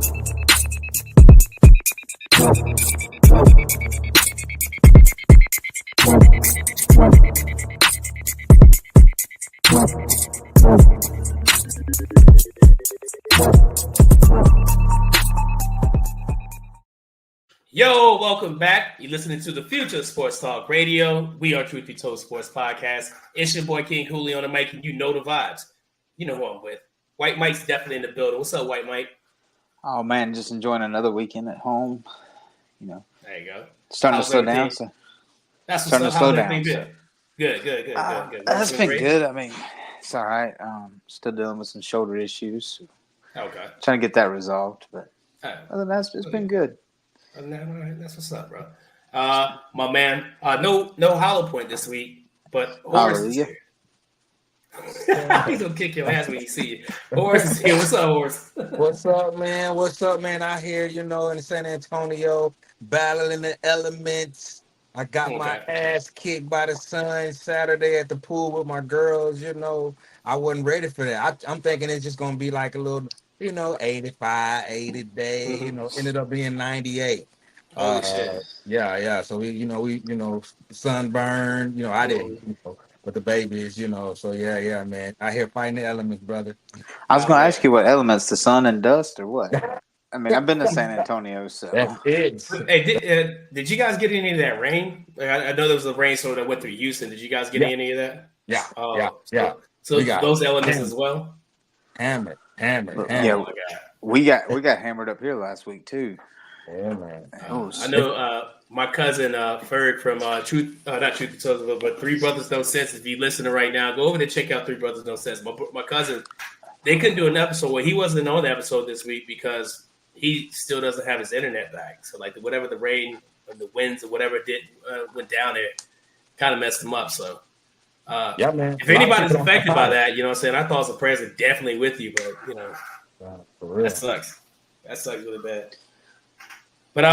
Yo, welcome back. You're listening to the Future Sports Talk Radio. We are Truth Be Told Sports Podcast. It's your boy King Hulie on the mic, and you know the vibes. You know who I'm with. White Mike's definitely in the building. What's up, White Mike? Oh man, just enjoying another weekend at home. You know, there you go. Starting to slow down. So that's starting to slow down. So. Good. That's been good. I mean, it's all right. Still dealing with some shoulder issues. Okay. Trying to get that resolved, but other than that, it's been good. All right. That's what's up, bro. My man. No hollow point this week, but Horace is here. He's gonna kick your ass when you see you. Horace is here. What's up, Horace? What's up, man? Out here, in San Antonio, battling the elements. I got my ass kicked by the sun Saturday at the pool with my girls. I wasn't ready for that. I'm thinking it's just gonna be like a little, 85, 80 days. Ended up being 98. Shit. Yeah. So we sunburned. I didn't. But the babies, so yeah, man. Out here fighting the elements, brother. I was going to ask you what elements, the sun and dust or what? I mean, I've been to San Antonio, so. That's it. Hey, did you guys get any of that rain? I know there was a rainstorm that went through Houston. Did you guys get any of that? Yeah. So those elements as well? Hammered. Yeah, we got hammered up here last week, too. Yeah, man. I know my cousin Ferg from not Truth Be Told, but Three Brothers No Sense. If you're listening right now, go over and check out Three Brothers No Sense. My cousin, they couldn't do an episode. Well, he wasn't on the episode this week because he still doesn't have his internet back. So like whatever the rain and the winds or whatever did went down there, kind of messed him up. So yeah, man. If anybody's affected by that, you know what I'm saying? Our thoughts and prayers are definitely with you, but for real. That sucks. That sucks really bad. But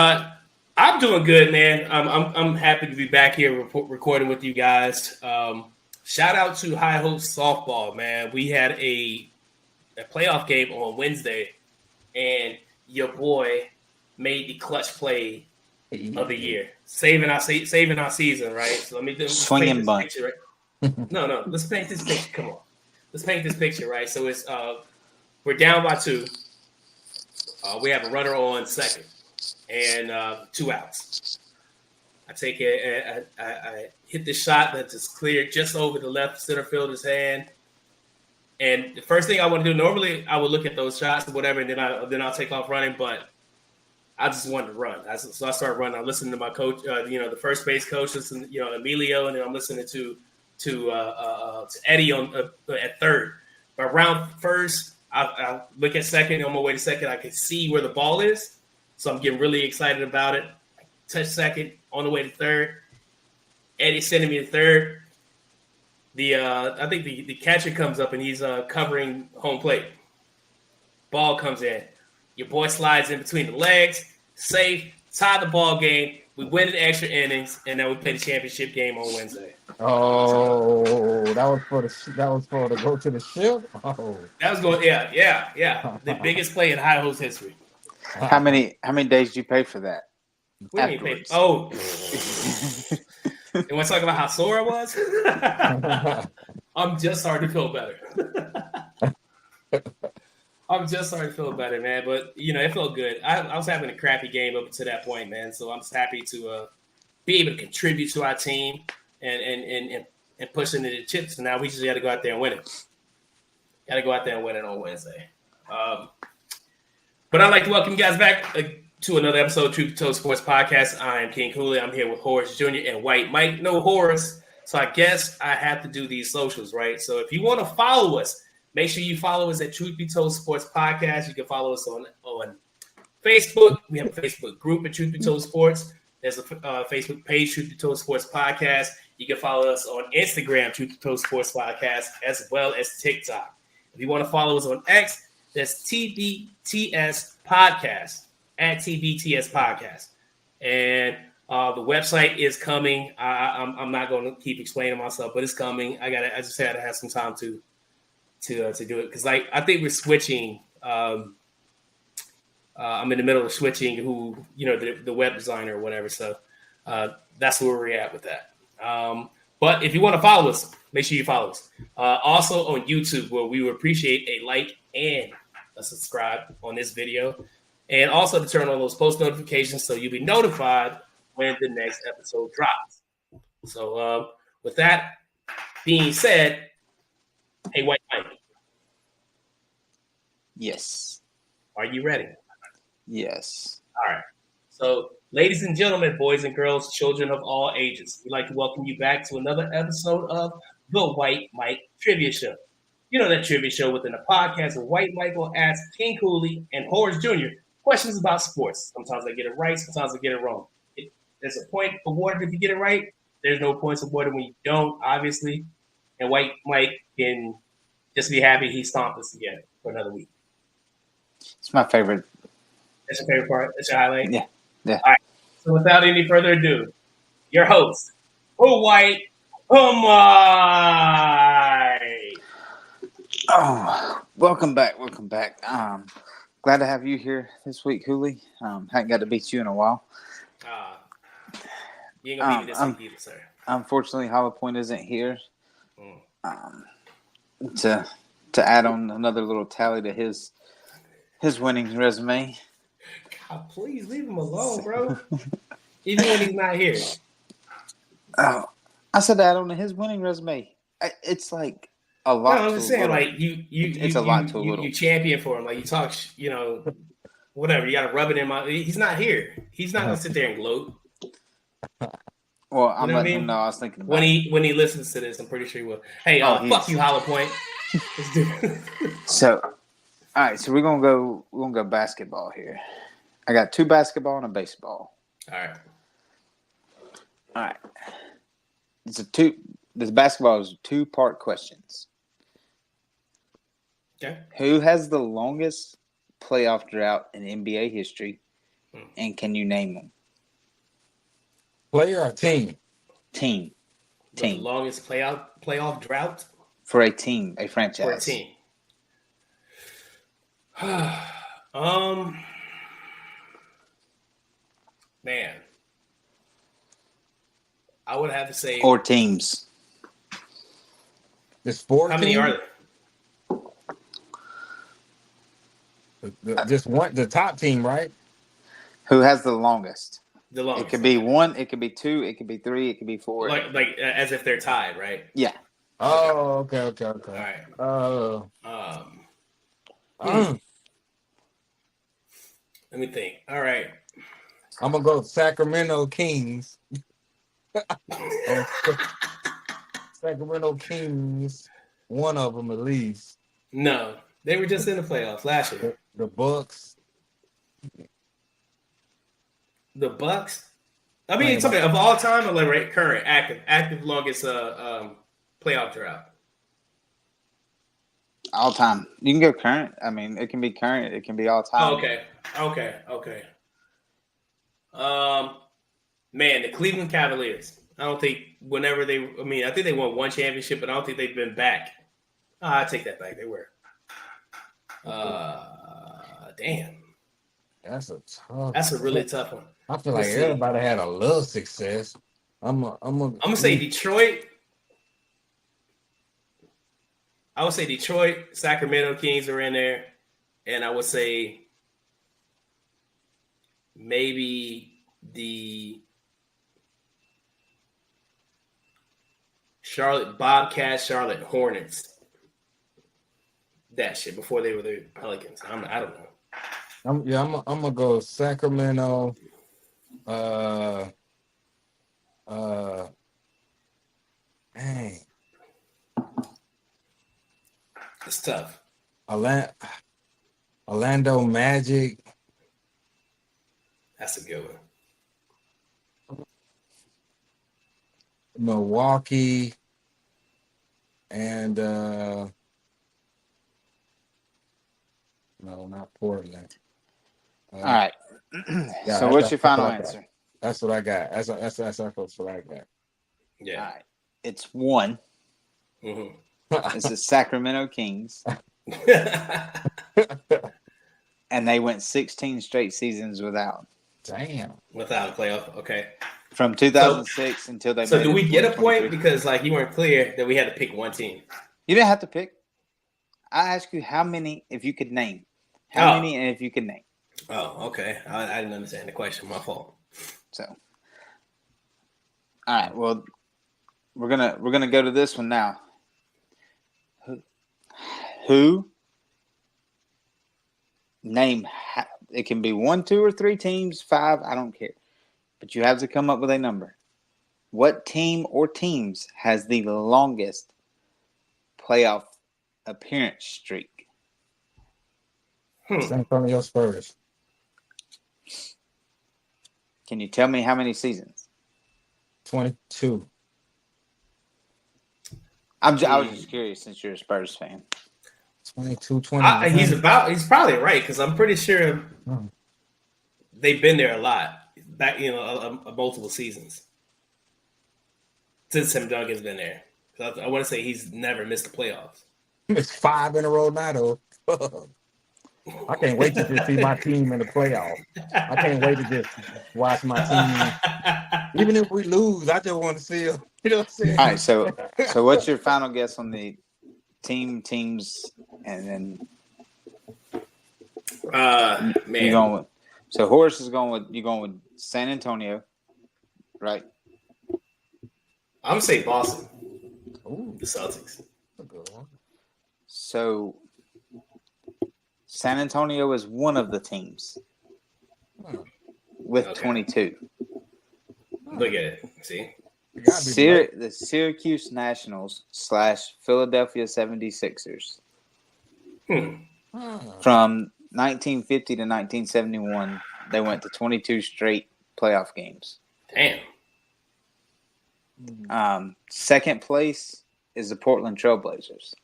I'm doing good, man. I'm happy to be back here recording with you guys. Shout out to High Hopes softball, man. We had a playoff game on Wednesday, and your boy made the clutch play of the year, saving our season, right? So let me do swinging bunt. Picture, right? No. Let's paint this picture. Come on, let's paint this picture, right? So it's we're down by 2. We have a runner on second. And 2 outs. I take it. I hit the shot that is cleared just over the left center fielder's hand. And the first thing I want to do, normally I would look at those shots or whatever, and then I'll take off running. But I just wanted to run. So I started running. I'm listening to my coach, the first base coach, Emilio, and then I'm listening to Eddie at third. But around first, I look at second. On my way to second, I can see where the ball is. So I'm getting really excited about it. I touch second, on the way to third. Eddie's sending me to third. I think the catcher comes up and he's covering home plate. Ball comes in. Your boy slides in between the legs, safe, tie the ball game. We win in extra innings, and then we play the championship game on Wednesday. Oh, that was for the go to the ship. Oh, that was going. Yeah. The biggest play in High Hopes history. How many days did you pay for that? We didn't pay. Oh, you want to talk about how sore I was? I'm just starting to feel better. Man. But it felt good. I was having a crappy game up to that point, man. So I'm just happy to be able to contribute to our team and push into the chips. So now we just got to go out there and win it. Got to go out there and win it on Wednesday. But I'd like to welcome you guys back to another episode of Truth Be Told Sports Podcast. I am King Hulie. I'm here with Horace Jr. and White Mike. No Horace. So I guess I have to do these socials, right? So if you want to follow us, make sure you follow us at Truth Be Told Sports Podcast. You can follow us on Facebook. We have a Facebook group at Truth Be Told Sports. There's a Facebook page, Truth Be Told Sports Podcast. You can follow us on Instagram, Truth Be Told Sports Podcast, as well as TikTok. If you want to follow us on X, that's TBTS Podcast, at TBTS Podcast. And the website is coming. I'm not going to keep explaining myself, but it's coming. I just had to have some time to do it because I think we're switching I'm in the middle of switching the web designer or whatever. So that's where we're at with that. But if you want to follow us, make sure you follow us. Also on YouTube, where we would appreciate a like and a subscribe on this video. And also to turn on those post notifications so you'll be notified when the next episode drops. So with that being said, hey, White Mike. Yes. Are you ready? Yes. All right. So, ladies and gentlemen, boys and girls, children of all ages, we'd like to welcome you back to another episode of the White Mike Trivia Show. You know that trivia show within a podcast where White Mike will ask King Hulie and Horace Jr. questions about sports. Sometimes I get it right, sometimes I get it wrong. There's a point awarded if you get it right. There's no points awarded when you don't, obviously. And White Mike can just be happy he stomped us again for another week. It's my favorite. That's your favorite part? That's your highlight? Yeah. All right. So without any further ado, your host, White Mike. Oh, welcome back. Glad to have you here this week, Hulie. Hadn't got to beat you in a while. You ain't gonna beat me this week either, sir. Unfortunately, Hollow Point isn't here. To add on another little tally to his winning resume. God, please leave him alone, bro. Even when he's not here. Oh, I said add on to his winning resume. It's like a lot. No, I'm just saying, like it's a lot to a little. You champion for him, like you talk, whatever. You got to rub it in my. He's not here. He's not gonna sit there and gloat. Well, I'm letting him know. I was thinking about when he listens to this, I'm pretty sure he will. Hey, fuck you, Hollow Point. Let's do it. So, all right. So we're gonna go basketball here. I got 2 basketball and a baseball. All right. This basketball is 2-part questions. Okay. Who has the longest playoff drought in NBA history, and can you name them? Player or team? Team. The longest playoff drought for a team, a franchise. For a team. Man, I would have to say. Or teams. There's 4 How many are there? Just one, the top team, right? Who has the longest? The longest. It could be 1, it could be 2, it could be 3, it could be 4. Like as if they're tied, right? Yeah. Oh, okay. All right. Let me think. All right. I'm gonna go Sacramento Kings. Sacramento Kings, one of them at least. No, they were just in the playoffs last year. The Bucks. The Bucks. I mean, something of all time or like current, active longest playoff drought. All time. You can go current. I mean, it can be current. It can be all time. Okay. Man, the Cleveland Cavaliers. I don't think I think they won 1 championship, but I don't think they've been back. I take that back. They were. Damn. That's a really tough one. I feel like everybody had a little success. I'm gonna say Detroit. I would say Detroit, Sacramento Kings are in there, and I would say maybe the Charlotte Bobcats, Charlotte Hornets. That shit before they were the Pelicans. I don't know. I'm gonna go Sacramento. Dang. It's tough. Orlando Magic. That's a good one. Milwaukee. And no, not Portland. All right. So what's your final answer? That's what I got. That's what I got. Yeah. All right. It's 1. Mm-hmm. It's the Sacramento Kings. And they went 16 straight seasons without. Damn. Without a playoff. Okay. From 2006 until they So made do it we get a 2023. point? Because like you weren't clear that we had to pick one team. You didn't have to pick. I asked you how many, if you could name. How many, and if you could name. Oh, okay. I didn't understand the question. My fault. So, all right. Well, we're gonna go to this one now. Who? Name. It can be 1, 2, or 3 teams. 5. I don't care. But you have to come up with a number. What team or teams has the longest playoff appearance streak? San Antonio Spurs. Can you tell me how many seasons? 22. I was just curious since you're a Spurs fan. 22, 20. He's probably right because I'm pretty sure they've been there a lot back, multiple seasons since Tim Duncan's been there. I want to say he's never missed the playoffs. It's 5 in a row now, though. I can't wait to just see my team in the playoffs. I can't wait to just watch my team. Even if we lose, I just want to see them. You know what I'm saying? All right, so what's your final guess on the teams, and then man, you're going with? So Horace is going with San Antonio, right? I'm gonna say Boston. Ooh, The Celtics. that's a good one. So San Antonio is one of the teams with 22. Look at it. See? It gotta be right. The Syracuse Nationals / Philadelphia 76ers. From 1950 to 1971, they went to 22 straight playoff games. Damn. Second place is the Portland Trailblazers.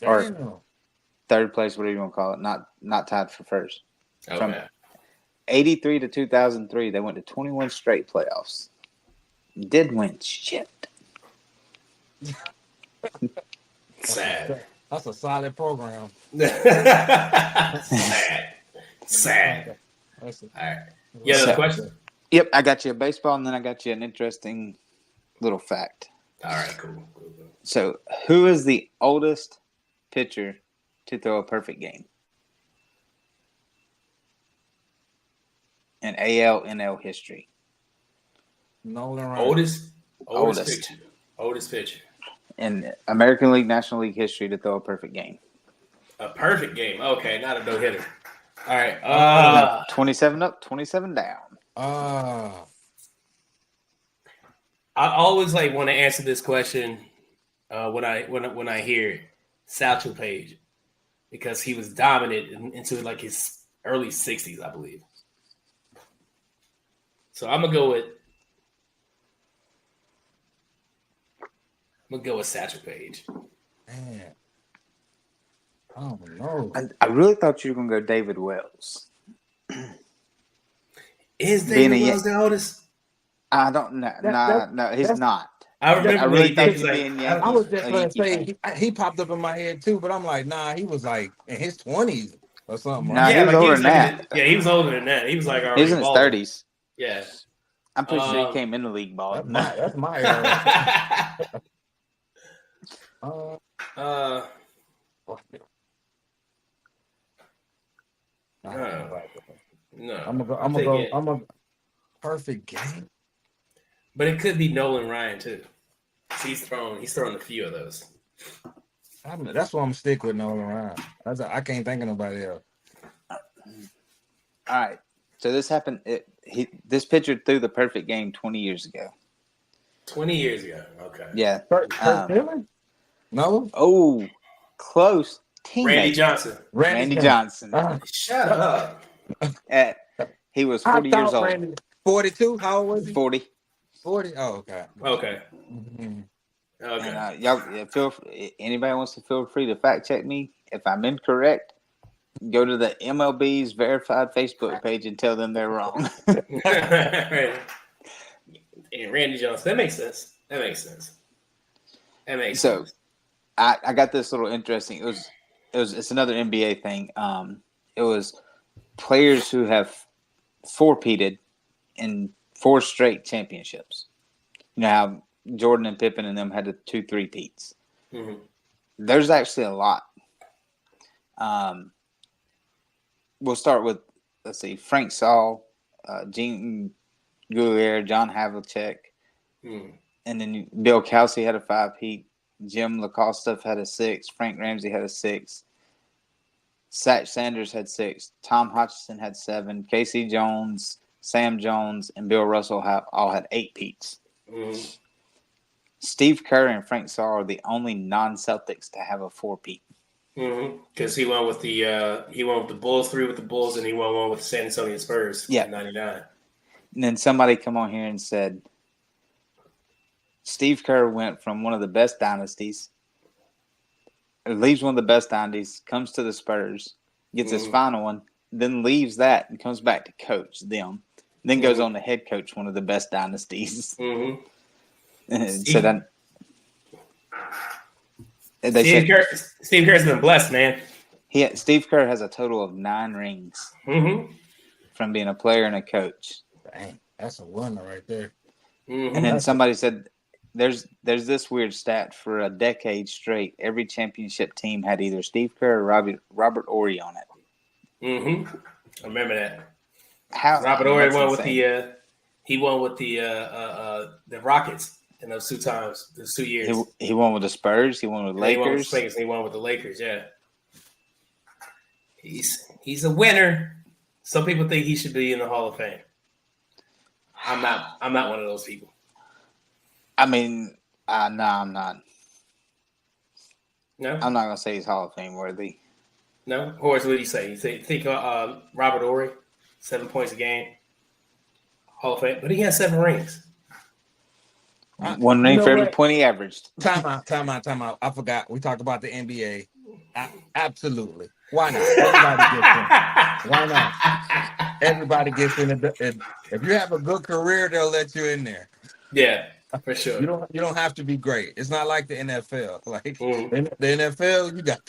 Or Damn. third place, whatever you want to call it, not tied for first. Okay. From 83 to 2003, they went to 21 straight playoffs. Did win shit. Sad. That's a solid program. Sad. All right. You got another question? Yep, I got you a baseball, and then I got you an interesting little fact. All right, cool. So, who is the oldest pitcher to throw a perfect game in AL/NL history? Nolan Ryan. Oldest pitcher. In American League, National League history to throw a perfect game. A perfect game. Okay, not a no-hitter. All right. 27 up, 27 down. I always want to answer this question when I hear Satchel Paige, because he was dominant into his early 60s, I believe. So I'm gonna go with Satchel Paige. Man. I don't know. I really thought you were going to go David Wells. Is David Wells the oldest? I don't know. No, he's not. I remember when he did. I was just going to say, he popped up in my head too, but I'm like, nah, he was in his 20s or something. Nah, he was older than that. He was older than that. He was already he was in his 30s. Yeah. I'm pretty sure he came in the league ball. That's my era. No. I'm gonna go perfect game. But it could be Nolan Ryan too. He's thrown a few of those. That's why I'm stick with Nolan Ryan. I can't think of nobody else. All right. So this happened. This pitcher threw the perfect game 20 years ago. 20 years ago. Okay. Yeah. Kurt Schilling? No. Oh, close. Teammate. Randy Johnson. Shut up. He was 40 years old. 42? How old was he? 40. 40? Oh, okay. Okay. Mm-hmm. Okay. And, y'all, anybody wants to feel free to fact check me. If I'm incorrect, go to the MLB's verified Facebook page and tell them they're wrong. And Randy Johnson. That makes sense. So, I got this little interesting. It's another NBA thing. It was players who have four-peated in 4 straight championships. You know how Jordan and Pippen and them had the 2 3-peats. Mm-hmm. There's actually a lot. We'll start with, let's see, Frank Saul, King Hulie, John Havlicek, and then Bill Kelsey had a 5-peat. Jim LaCosta had a 6. Frank Ramsey had a 6. Satch Sanders had 6. Tom Hutchinson had 7. Casey Jones, Sam Jones, and Bill Russell all had 8-peats. Mm-hmm. Steve Kerr and Frank Saul are the only non-Celtics to have a 4-peat. Because he went with the Bulls, 3 with the Bulls, and he won 1 with the San Antonio Spurs in '99. And then somebody come on here and said, Steve Kerr went from one of the best dynasties, leaves one of the best dynasties, comes to the Spurs, gets his final one, then leaves that and comes back to coach them, then goes on to head coach one of the best dynasties. And so Steve Kerr's been blessed, man. Steve Kerr has a total of 9 rings from being a player and a coach. Dang, that's a winner right there. And then somebody said, there's this weird stat for a decade straight. Every championship team had either Steve Kerr or Robert Horry on it. I remember that. Robert Horry won with the Rockets in those 2 times, those 2 years. He won with the Spurs. He won with Lakers. He won with the Lakers. Yeah, he's a winner. Some people think he should be in the Hall of Fame. I'm not one of those people. I mean, no, I'm not. No, I'm not gonna say he's Hall of Fame worthy. No, Horace, what do you say? You think Robert Horry, 7 points a game, Hall of Fame, but he has 7 rings. 1 ring for every point he averaged. Time out. I forgot. We talked about the NBA. Absolutely. Why not? Everybody gets in. Why not? Everybody gets in. If you have a good career, they'll let you in there. Yeah, for sure. You don't have to be great. It's not like the NFL. Like the NFL, you got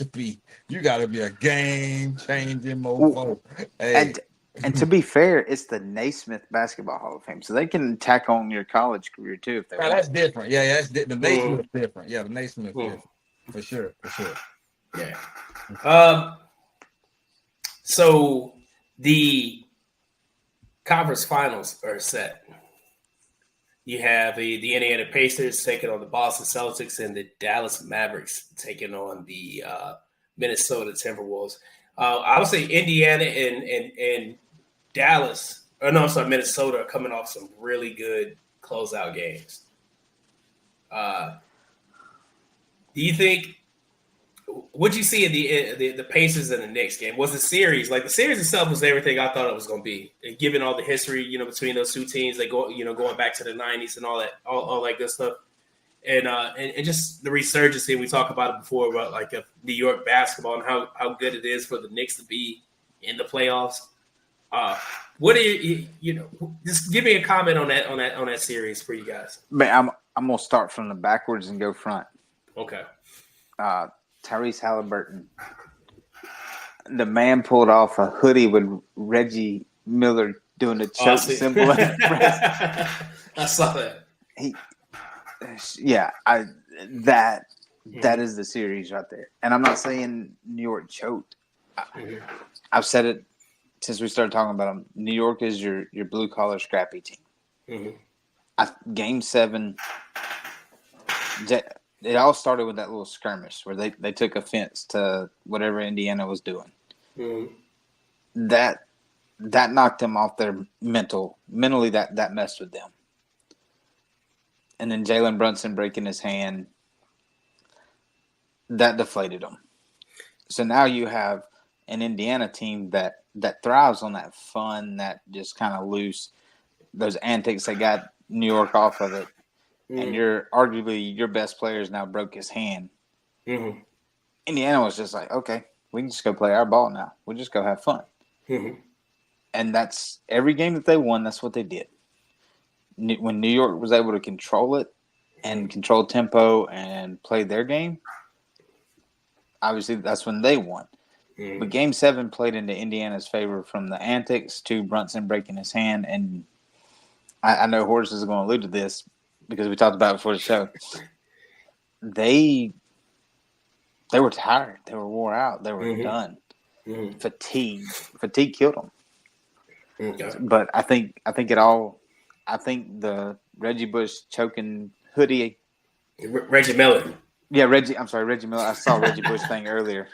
to be a game changing mofo. Hey. And to be fair, it's the Naismith Basketball Hall of Fame, so they can tack on your college career too if they want. That's different. Yeah, that's the Naismith is different. Yeah, the Naismith is different for sure. Yeah. So the conference finals are set. You have the Indiana Pacers taking on the Boston Celtics and the Dallas Mavericks taking on the Minnesota Timberwolves. I would say Indiana and Dallas, Minnesota are coming off some really good closeout games. Do you think? What'd you see in the Pacers and the Knicks game? Was the series the series itself was everything I thought it was going to be? And given all the history, between those 2 teams, they going back to the '90s and all that good stuff, and just the resurgence. We talked about it before about of New York basketball and how good it is for the Knicks to be in the playoffs. What are just give me a comment on that series for you guys. Man, I'm gonna start from the backwards and go front. Okay. Tyrese Halliburton, the man pulled off a hoodie with Reggie Miller doing the choke symbol. I saw that. That is the series right there. And I'm not saying New York choked. I've said it since we started talking about them. New York is your blue collar scrappy team. Game 7. It all started with that little skirmish where they took offense to whatever Indiana was doing. That knocked them off their mentally. That messed with them. And then Jalen Brunson breaking his hand, that deflated them. So now you have an Indiana team that thrives on that fun, that just kind of loose, those antics that got New York off of it. And arguably your best players now broke his hand. Indiana was just like, okay, we can just go play our ball now. We'll just go have fun. And that's every game that they won. That's what they did. When New York was able to control it and control tempo and play their game, obviously that's when they won. But Game 7 played into Indiana's favor from the antics to Brunson breaking his hand. And I know Horace is going to allude to this because we talked about it before the show. They were tired. They were wore out. They were done. Fatigue killed them. But I think the Reggie Bush choking hoodie. Reggie Miller. Yeah, Reggie Miller. I saw Reggie Bush thing earlier.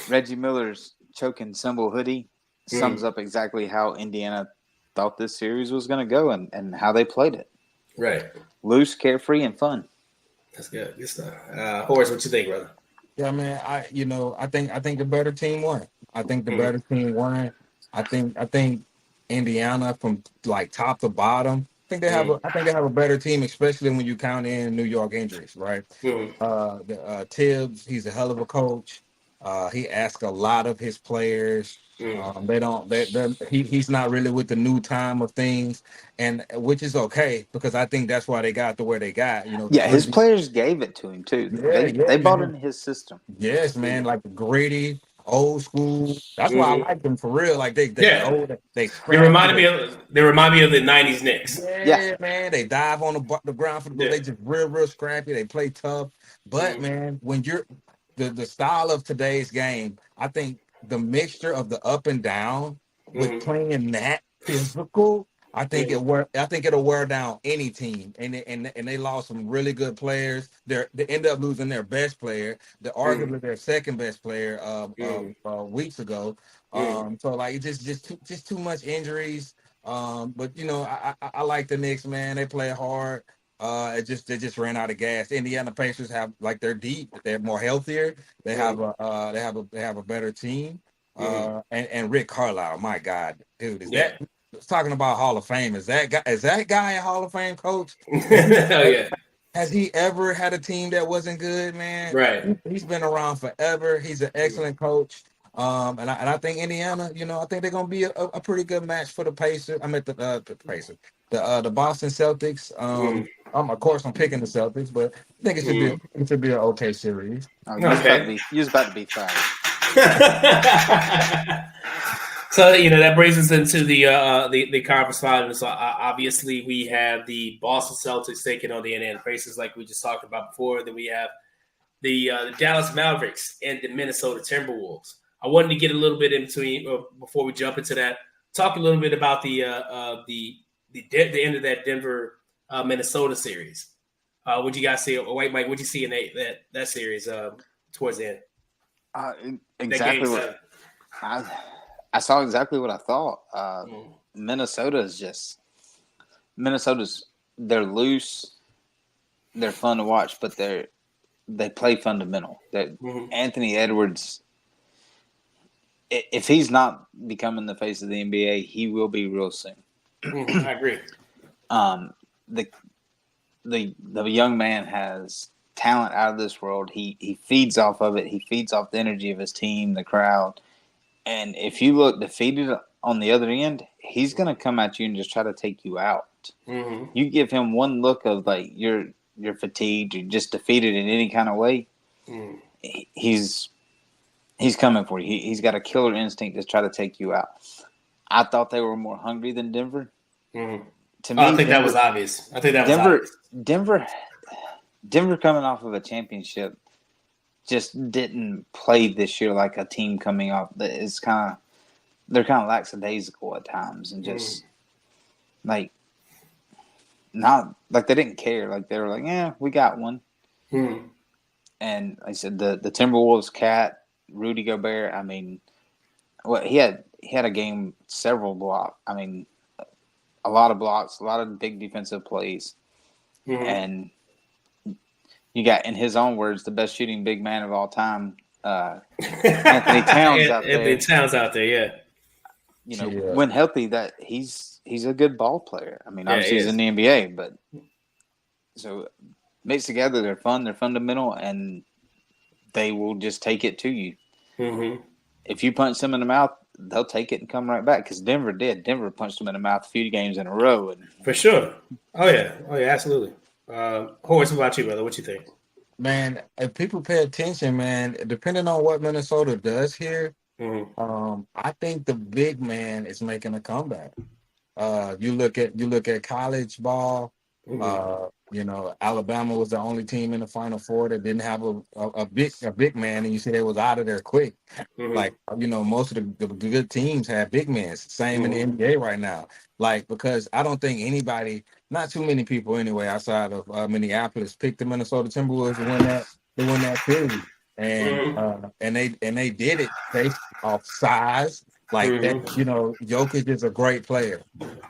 Reggie Miller's choking symbol hoodie sums up exactly how Indiana thought this series was going to go and how they played it. Right. Loose, carefree, and fun. That's good. Good stuff. Horace, what you think, brother? Yeah, man. I think the better team won. I think the better team won. I think Indiana from like top to bottom. I think they have a better team, especially when you count in New York injuries, right? Tibbs, he's a hell of a coach. He asks a lot of his players. He's not really with the new time of things, and which is okay because I think that's why they got to where they got. His players gave it to him too. They bought into his system. Yes, man, like gritty, old school. That's why I like them for real. Like they old. They remind me of the '90s Knicks. Yeah, man. They dive on the ground for the ball. They just real scrappy. They play tough. But man, when you're the style of today's game, I think the mixture of the up and down with playing that physical, I think it'll wear down any team. And they lost some really good players. They end up losing their best player, arguably their second best player weeks ago. So like just too much injuries. But I like the Knicks, man. They play hard. They just ran out of gas. Indiana Pacers have they're deep. They're more healthier. They have a better team. And Rick Carlisle, my God, dude, that talking about Hall of Fame? Is that guy a Hall of Fame coach? Hell yeah. Has he ever had a team that wasn't good, man? Right. He's been around forever. He's an excellent coach. And I think Indiana, I think they're gonna be a pretty good match for the Pacers. I meant the Pacers, the Boston Celtics. Of course, I'm picking the Celtics, but I think it should be an okay series. You was about to be fired. So that brings us into the conference finals. So obviously, we have the Boston Celtics taking on the Indiana Pacers, like we just talked about before. Then we have the Dallas Mavericks and the Minnesota Timberwolves. I wanted to get a little bit into before we jump into that. Talk a little bit about the end of that Denver Minnesota series. What you guys see? White Mike, what you see in that series towards the end? Exactly what I saw. Exactly what I thought. Minnesota's they're loose. They're fun to watch, but they play fundamental. Anthony Edwards. If he's not becoming the face of the NBA, he will be real soon. I agree. The young man has talent out of this world. He feeds off of it. He feeds off the energy of his team, the crowd. And if you look defeated on the other end, he's going to come at you and just try to take you out. You give him one look of like you're fatigued, you're just defeated in any kind of way. He's coming for you. He's got a killer instinct to try to take you out. I thought they were more hungry than Denver. To me, I think that was obvious. Denver coming off of a championship just didn't play this year like a team coming off. They're kind of lackadaisical at times and just like not like they didn't care. Like they were like, yeah, we got one. And like I said, the Timberwolves cat. Rudy Gobert, I mean, he had a game, several blocks. I mean, a lot of blocks, a lot of big defensive plays. And you got, in his own words, the best shooting big man of all time, Anthony Towns out there. Anthony Towns out there, yeah. When healthy, that he's a good ball player. I mean, obviously he's in the NBA, but so mixed together, they're fun, they're fundamental, and they will just take it to you. If you punch them in the mouth, they'll take it and come right back. Because Denver did. Denver punched them in the mouth a few games in a row. For sure. Oh yeah, absolutely. Horace, what about you, brother? What you think? Man, if people pay attention, man, depending on what Minnesota does here, I think the big man is making a comeback. You look at college ball. Alabama was the only team in the Final Four that didn't have a big man, and you see they was out of there quick. Like most of the good teams have big men. Same in the NBA right now. Like because I don't think anybody, not too many people anyway, outside of Minneapolis, picked the Minnesota Timberwolves to win that series, and they did it based off size. Like that, Jokic is a great player.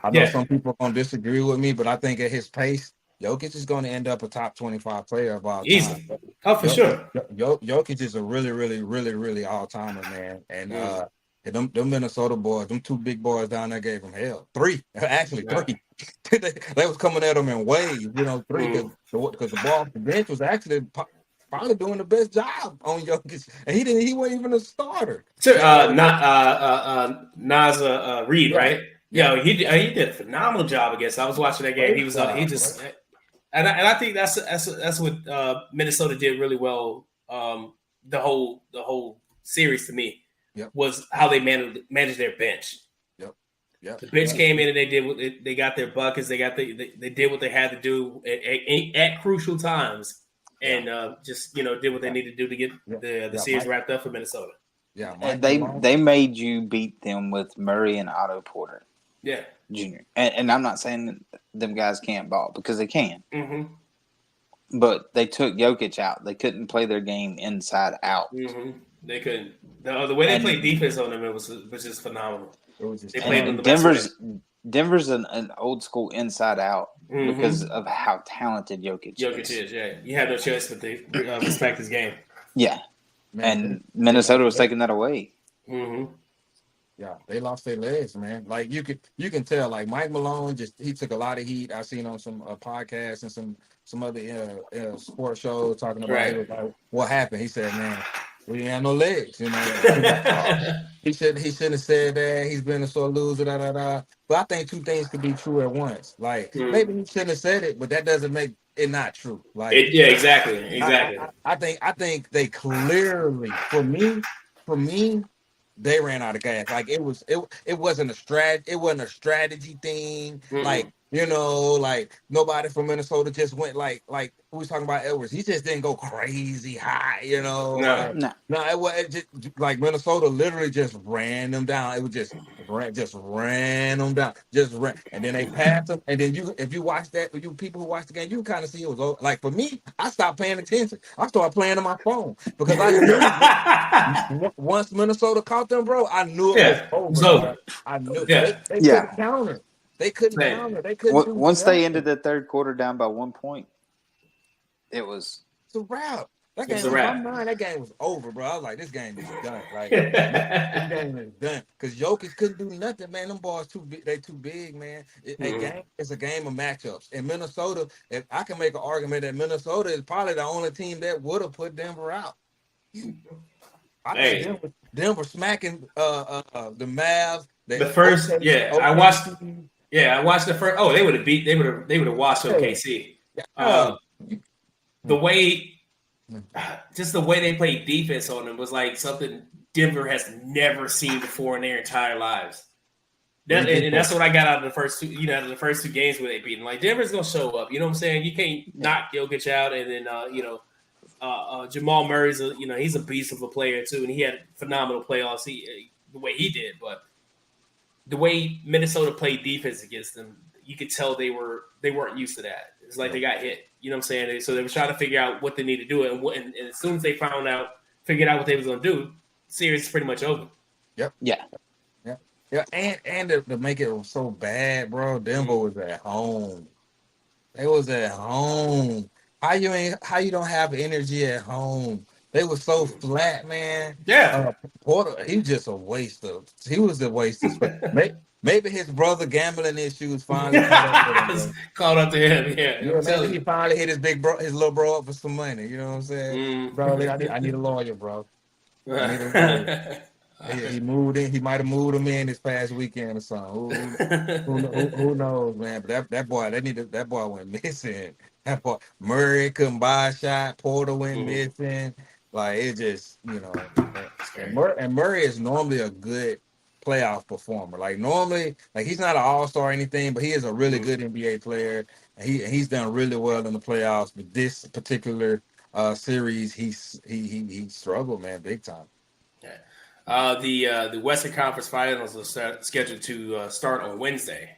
I know some people are gonna disagree with me, but I think at his pace, Jokic is going to end up a top 25 player of all time. Easy. Oh, for sure. Jokic is a really, really, really, really all-timer, man. And them Minnesota boys, them two big boys down there gave him hell. Three. They was coming at him in waves, three, because the ball off the bench was actually probably doing the best job on Jokic. And he wasn't even a starter. Sure, Nas Reed, right? Yeah, he did a phenomenal job against. I was watching that game. And I think that's what Minnesota did really well. The whole series to me was how they managed their bench. Yep. The bench came in and they got their buckets. They did what they had to do at crucial times, and just did what they needed to do to get the series wrapped up for Minnesota. Yeah, and they made you beat them with Murray and Otto Porter. Yeah. Junior. And I'm not saying them guys can't ball because they can. But they took Jokic out. They couldn't play their game inside out. They couldn't. The way they played defense on them was just phenomenal. They played Denver's an old school inside out because of how talented Jokic is. Yeah. You have no choice but to respect his game. Yeah. And Minnesota was taking that away. Yeah, they lost their legs, man. Like you can tell. Like Mike Malone, he took a lot of heat. I seen on some podcasts and some other sports shows talking about it. Was like, what happened. He said, "Man, we ain't have no legs." He shouldn't have said that. He's been a sore loser. But I think two things could be true at once. Like maybe he shouldn't have said it, but that doesn't make it not true. Like exactly. I think they clearly, for me. They ran out of gas. Like it wasn't a strategy thing. Like like nobody from Minnesota just went like we was talking about Edwards. He just didn't go crazy high. No. It was just like Minnesota literally just ran them down. It was just ran them down, and then they passed them. And then if you watch that, you people who watch the game, you kind of see it was over. Like for me, I stopped paying attention. I started playing on my phone because I knew once Minnesota caught them, bro, I knew it was over. I knew they couldn't counter. They couldn't counter. They couldn't. Once they ended the third quarter down by 1 point, it's a wrap. That game, in my mind, that game was over, bro. I was like, this game is done. Like, this game is done. Because Jokic couldn't do nothing, man. Them boys too big. They too big, man. It's a game of matchups. In Minnesota, if I can make an argument that Minnesota is probably the only team that would have put Denver out. I think Denver smacking the Mavs. I watched the first. Oh, they would have washed OKC. The way they played defense on them was like something Denver has never seen before in their entire lives. And that's what I got out of the first two. Out of the first two games where they beat them. Like Denver's gonna show up. You know what I'm saying? You can't knock Jokic out, and then Jamal Murray's he's a beast of a player too, and he had phenomenal playoffs. The way he did, but the way Minnesota played defense against them, you could tell they weren't used to that. It's like they got hit. You know what I'm saying? So they were trying to figure out what they need to do, and as soon as they figured out what they was going to do, the series is pretty much over. Yep. Yeah. And to make it so bad, bro, Denver was at home. They was at home. How you don't have energy at home? They were so flat, man. Yeah. Porter, he was a waste of space. Maybe his brother gambling issues finally caught up to him. Yeah, maybe he finally hit his little bro up for some money. You know what I'm saying? Bro, I need a lawyer, bro. I need a lawyer. He moved in. He might have moved him in this past weekend or something. Who knows, man? But that boy went missing. Murray couldn't buy a shot. Porter went Mm-hmm. missing. Like it just, That's and crazy. Murray is normally a good playoff performer. Like normally, like he's not an all-star or anything, but he is a really good NBA player. And he's done really well in the playoffs. But this particular series, he struggled, man, big time. Yeah. The Western Conference Finals are scheduled to start on Wednesday.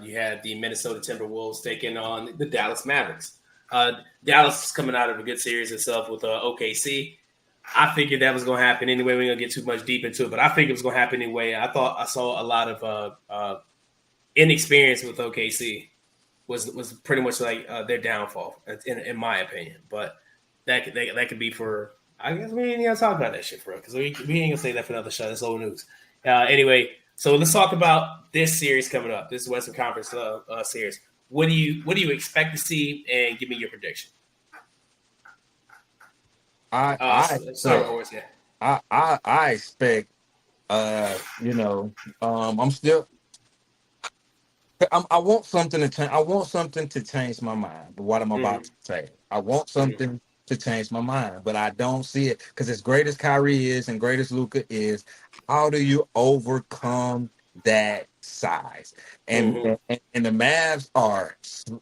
You had the Minnesota Timberwolves taking on the Dallas Mavericks. Dallas is coming out of a good series itself with OKC. I figured that was going to happen anyway. We're going to get too much deep into it, but I figured it was going to happen anyway. I thought I saw a lot of inexperience with OKC was pretty much like their downfall, in my opinion. But that could be for. I guess we ain't gonna talk about that shit for real because we ain't gonna say that for another show. That's old news. Anyway, so let's talk about this series coming up. This Western Conference series. What do you expect to see, and give me your prediction? I Sorry, Horace. Yeah. I expect I want something to change. I want something to change my mind. But what I'm about to say, I want something to change my mind, but I don't see it because as great as Kyrie is and great as Luka is, how do you overcome that size? And and the Mavs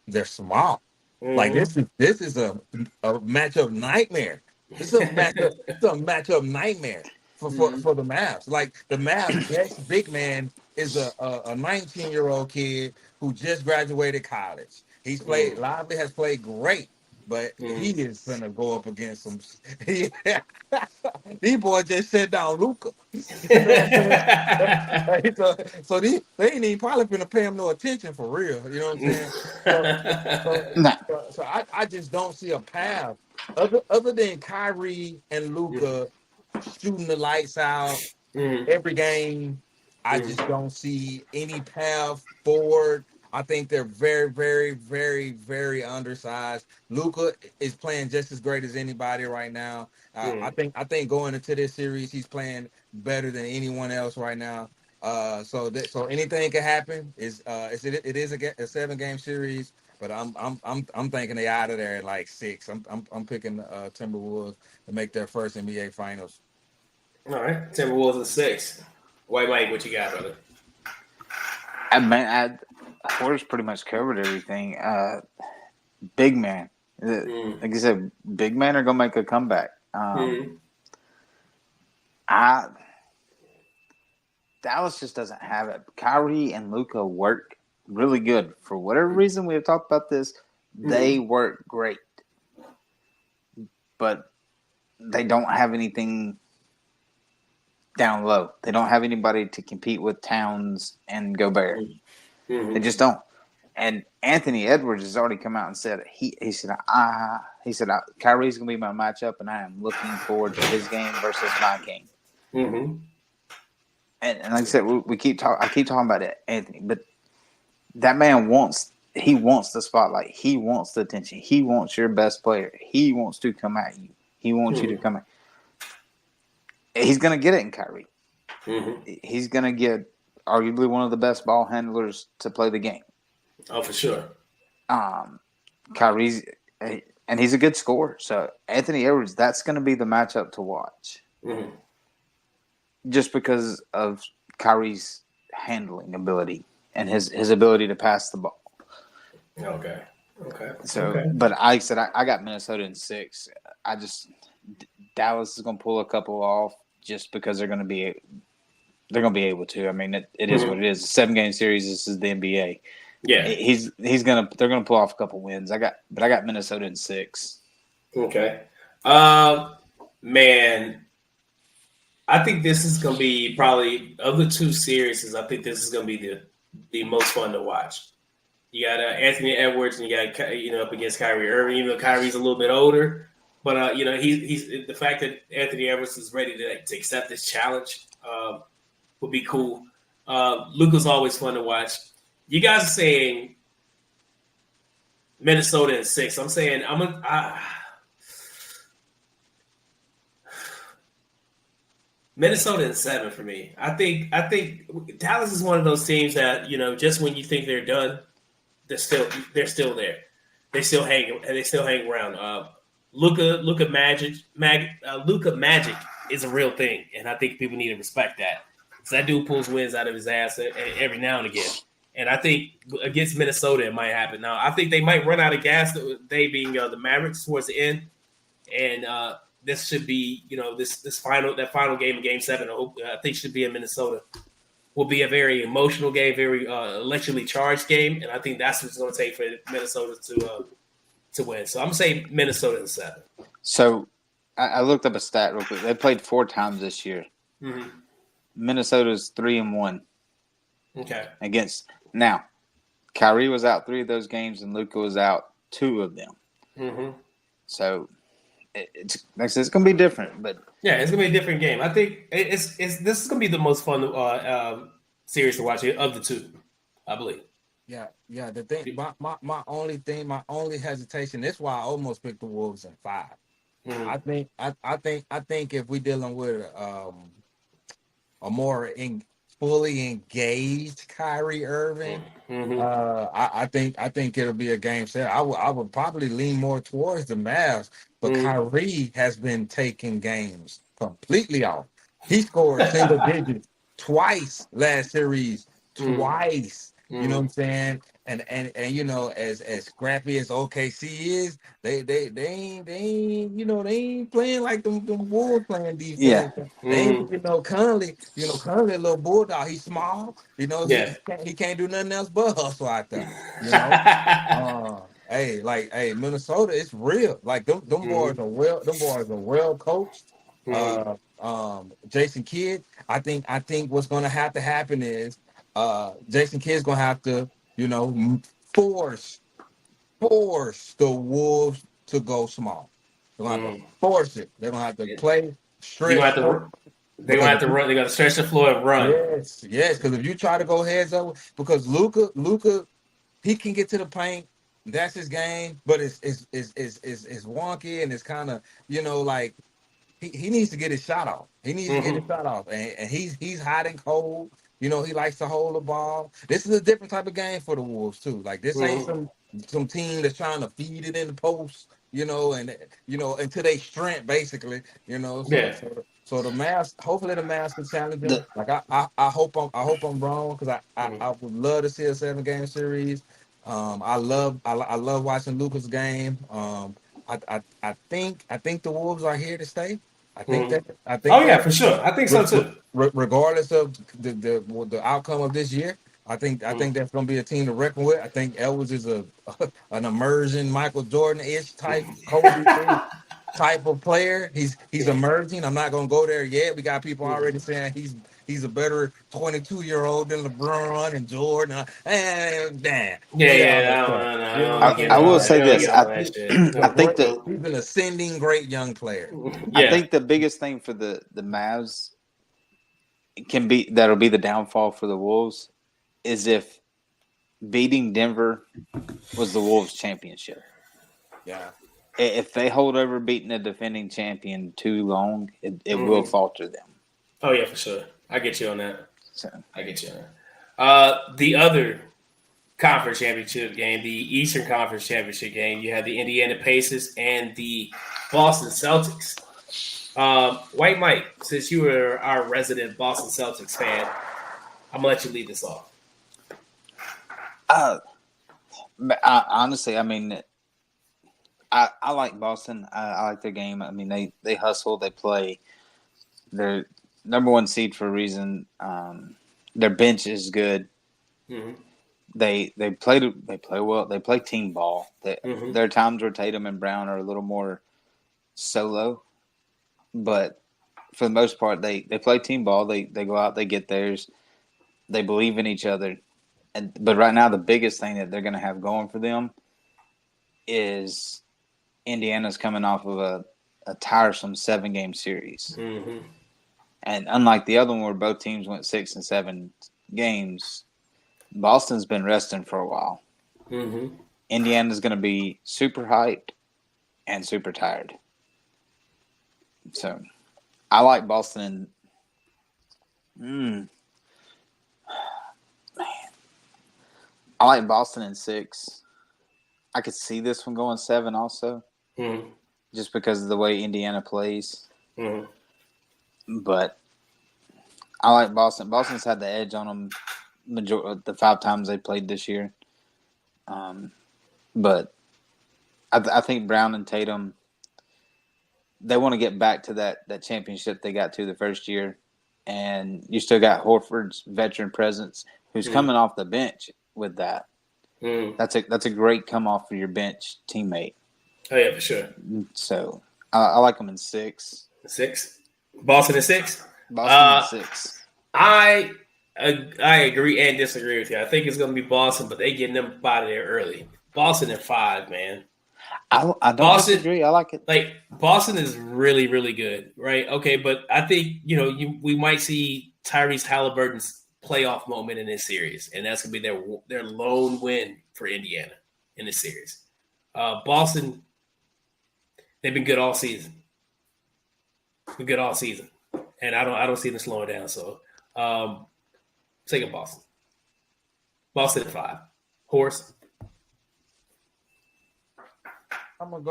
they're small. Like this is a matchup nightmare. This is a matchup nightmare for the Mavs. Like the Mavs best big man is a 19-year-old kid who just graduated college. He's played Lively has played great, but he is gonna go up against some. These boys just shut down Luka. You know what I'm saying? So they ain't even probably gonna pay him no attention for real. You know what I'm saying? Nah. So I just don't see a path other than Kyrie and Luka shooting the lights out every game. I just don't see any path forward. I think they're very, very, very, very undersized. Luka is playing just as great as anybody right now. I think going into this series, he's playing better than anyone else right now. So anything can happen. It is a 7-game series, but I'm thinking they out of there at like 6. I'm picking the Timberwolves to make their first NBA Finals. All right, Timberwolves in 6. White Mike, what you got, brother? Horace pretty much covered everything. Big man, like I said, big men are gonna make a comeback. Dallas just doesn't have it. Kyrie and Luka work really good. For whatever reason, we have talked about this. They work great, but they don't have anything down low. They don't have anybody to compete with Towns and Gobert. They just don't. And Anthony Edwards has already come out and said he said Kyrie's gonna be my matchup, and I am looking forward to his game versus my game. And like I said, I keep talking about it, Anthony, but that man wants the spotlight. He wants the attention. He wants your best player. He wants to come at you. He wants you to come at. He's gonna get it in Kyrie. He's gonna get arguably one of the best ball handlers to play the game. Oh, for sure. Kyrie's and he's a good scorer. So Anthony Edwards, that's going to be the matchup to watch. Just because of Kyrie's handling ability and his ability to pass the ball. Okay. So, but like I said, I got Minnesota in 6. Dallas is going to pull a couple off just because they're going to be able to. I mean, it is what it is. A 7-game series. This is the NBA. Yeah, they're gonna pull off a couple wins. I got Minnesota in 6. Okay. Man, I think this is gonna be probably of the 2 series. I think this is gonna be the most fun to watch. You got Anthony Edwards, and you got up against Kyrie Irving. Even though Kyrie's a little bit older, but he's the fact that Anthony Edwards is ready to accept this challenge would be cool. Luka's always fun to watch. You guys are saying Minnesota in 6. I'm saying Minnesota in 7 for me. I think Dallas is one of those teams that just when you think they're done, they're still there. they still hang around. Luka Magic is a real thing, and I think people need to respect that. So that dude pulls wins out of his ass every now and again. And I think against Minnesota it might happen. Now I think they might run out of gas. They being the Mavericks towards the end, and this should be this final game in Game 7. I think should be in Minnesota. Will be a very emotional game, very electrically charged game, and I think that's what it's going to take for Minnesota to win. So I'm gonna say Minnesota in 7. So I looked up a stat real quick. They played 4 times this year. Mm-hmm. Minnesota's 3-1. Okay. Against now, Kyrie was out 3 of those games, and Luka was out 2 of them. Mm-hmm. So it's going to be different, but yeah, it's going to be a different game. I think this is going to be the most fun series to watch of the 2, I believe. Yeah. The thing, my only hesitation. That's why I almost picked the Wolves in 5. Mm-hmm. I think if we're dealing with a more fully engaged Kyrie Irving, mm-hmm. I think it'll be a game set. I would probably lean more towards the Mavs, but mm-hmm. Kyrie has been taking games completely off. He scored single digits twice last series, twice. Mm-hmm. You know what I'm saying? And as scrappy as OKC is, they ain't playing like them Wolves playing defense. Yeah. They ain't, Conley, a little bulldog. He's small, he can't do nothing else but hustle out there. Hey, Minnesota, it's real. Like them boys are well coached. Jason Kidd, I think what's gonna have to happen is Jason Kidd's gonna have to, force the Wolves to go small. They're gonna have to force it. They're gonna have to play straight. They're gonna have to run. They're gonna stretch the floor and run. Yes. Because if you try to go heads up, because Luka, he can get to the paint. That's his game, but it's wonky and it's kind of like he needs to get his shot off. He needs to get his shot off, and he's hot and cold. He likes to hold the ball. This is a different type of game for the Wolves too. Like this ain't some team that's trying to feed it in the post, and into their strength basically. So the Mavs, hopefully the Mavs can challenge them. Like I hope I'm wrong because I would love to see a 7-game series. I love watching Luka's game. I think the Wolves are here to stay. I think for sure. I think so too. Regardless of the outcome of this year, I think that's going to be a team to reckon with. I think Edwards is an emerging Michael Jordan-ish type, Kobe type of player. He's emerging. I'm not going to go there yet. We got people already saying he's a better 22-year-old than LeBron and Jordan. Damn. I will say this. I think that he's an ascending great young player. I think the biggest thing for the Mavs that'll be the downfall for the Wolves is if beating Denver was the Wolves championship. Yeah. If they hold over beating a defending champion too long, it will falter them. Oh yeah, for sure. I get you on that. I get you on that. The other conference championship game, the Eastern Conference Championship game, you had the Indiana Pacers and the Boston Celtics. White Mike, since you were our resident Boston Celtics fan, I'm gonna let you lead this off. Honestly, I mean, I like Boston. I like their game. I mean, they hustle, they play. They're number 1 seed for a reason. Their bench is good. Mm-hmm. They play well. They play team ball. There are times where Tatum and Brown are a little more solo, but for the most part, they play team ball. They go out, they get theirs. They believe in each other. But right now, the biggest thing that they're going to have going for them is Indiana's coming off of a tiresome 7-game series. Mm-hmm. And unlike the other one where both teams went 6 and 7 games, Boston's been resting for a while. Mm-hmm. Indiana's going to be super hyped and super tired. So I like Boston. Man. I like Boston in 6. I could see this one going 7 also, just because of the way Indiana plays. But I like Boston. Boston's had the edge on them the 5 times they played this year. But I think Brown and Tatum, they want to get back to that championship they got to the first year. And you still got Horford's veteran presence, who's coming off the bench with that. That's a great come off for your bench teammate. Oh yeah, for sure. So I like them in 6. 6. Boston in 6. Boston in 6. I agree and disagree with you. I think it's going to be Boston, but they getting them out of there early. Boston in 5, man. I don't disagree. I like it. Like Boston is really, really good, right? Okay, but I think we might see Tyrese Halliburton's playoff moment in this series, and that's gonna be their lone win for Indiana in this series. Boston, they've been good all season. And I don't see them slowing down. So, take a Boston. Boston at 5. Horace. I'm gonna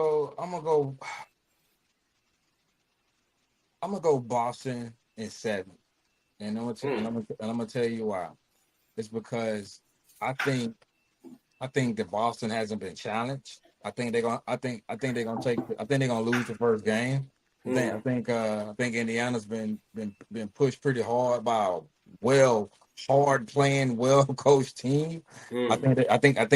go Boston in 7, and I'm gonna tell you why. It's because I think that Boston hasn't been challenged. I think they're gonna lose the first game. I think Indiana's been pushed pretty hard by a hard playing, well coached team. I think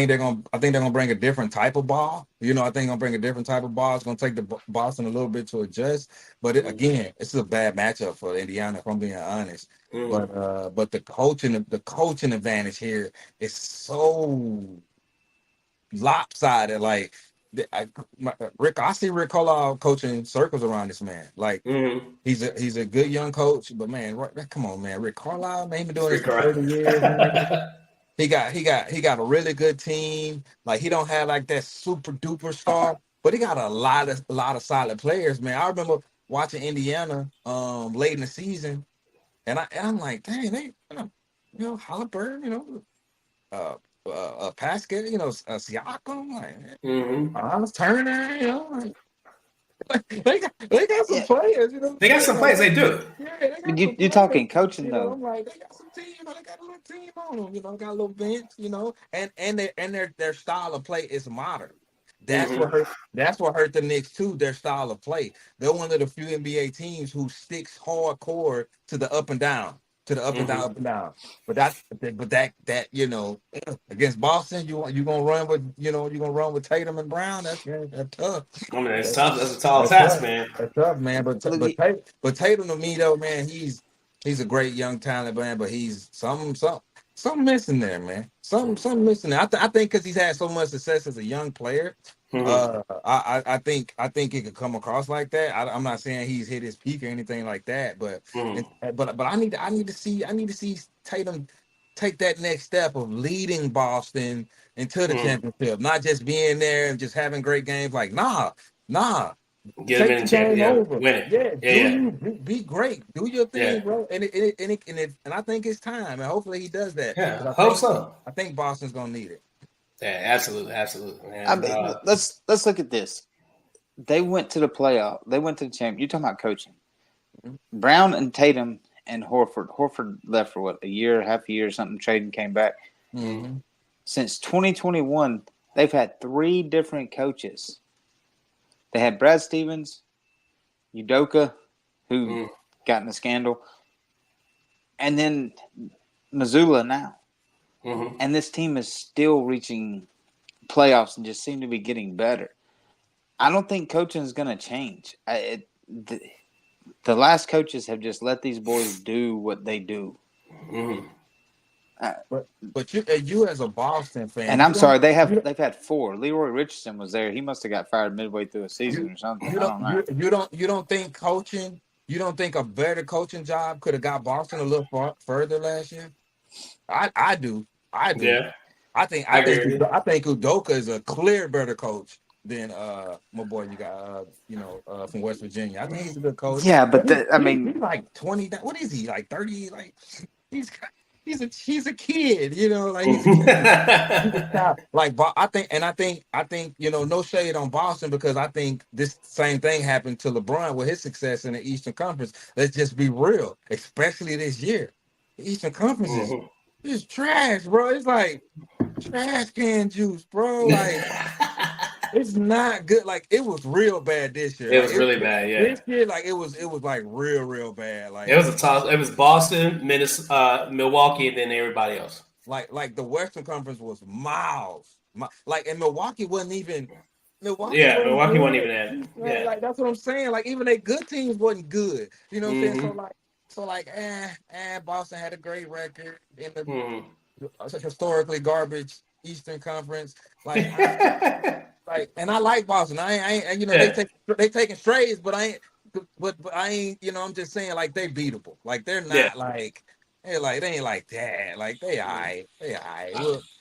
they're gonna bring a different type of ball. I think they're gonna bring a different type of ball. It's gonna take the Boston a little bit to adjust. But again, this is a bad matchup for Indiana, if I'm being honest. But the coaching advantage here is so lopsided. Like I see Rick Carlisle coaching circles around this man. Like he's a good young coach, but man, come on, man, Rick Carlisle, man, he been doing this for 30 years. Man. He got a really good team. Like he don't have like that super duper star, but he got a lot of solid players, man. I remember watching Indiana late in the season, and I'm like, dang, they Halliburton, Pascal, Siakam, like Turner, they got some players, They got some players. They do. Yeah, You're talking coaching though. I'm like, they got some team, they got a little team on them, got a little bench, and their style of play is modern. That's what hurt the Knicks too. Their style of play. They're one of the few NBA teams who sticks hardcore to the up and down. Up and down. But that against Boston, you gonna run with Tatum and Brown. That's tough. I mean, it's tough. That's a tall task, man. That's tough, man. But Tatum to me though, man, he's a great young talent, man. But he's something missing there, man. Something missing there. I think because he's had so much success as a young player. I think it could come across like that. I'm not saying he's hit his peak or anything like that, but I need to see Tatum take that next step of leading Boston into the championship, not just being there and just having great games. Like nah, get him in the championship, win it. Be great, do your thing, bro. And I think it's time, and hopefully he does that. Yeah, I hope so. I think Boston's gonna need it. Yeah, absolutely, man. I mean, let's look at this. They went to the playoff. They went to the champ. You're talking about coaching. Brown and Tatum and Horford. Horford left for what, half a year or something, trading, came back. Since 2021, they've had 3 different coaches. They had Brad Stevens, Udoka, who got in a scandal, and then Mazzulla now. And this team is still reaching playoffs and just seem to be getting better. I don't think coaching is going to change. The last coaches have just let these boys do what they do. But you as a Boston fan, and I'm sorry, they've had 4. Leroy Richardson was there. He must have got fired midway through a season or something. You don't think coaching? You don't think a better coaching job could have got Boston a little further last year? I do. Yeah. I think Udoka is a clear better coach than my boy you got from West Virginia. I think he's a good coach. Yeah, but he's like 20. What is he, like 30? Like he's a kid, you know, like he's a child. Like I think no shade on Boston because I think this same thing happened to LeBron with his success in the Eastern Conference. Let's just be real, especially this year. The Eastern Conference is trash, bro. It's like trash can juice, bro. Like it's not good. Like it was real bad this year. It Like was really bad, yeah. This year, like it was like real bad. Like it was a toss. It was Boston, Minnesota, Milwaukee, and then everybody else. Like the Western Conference was miles. Like and Milwaukee wasn't even. Milwaukee wasn't even that. Yeah, like that's what I'm saying. Like even their good teams wasn't good. You know what I'm saying? So like, Boston had a great record in the historically garbage Eastern Conference. Like, and I like Boston. I ain't they taking strays, but I ain't. I'm just saying like they beatable. Like they're not like. They ain't like that. Like they alright.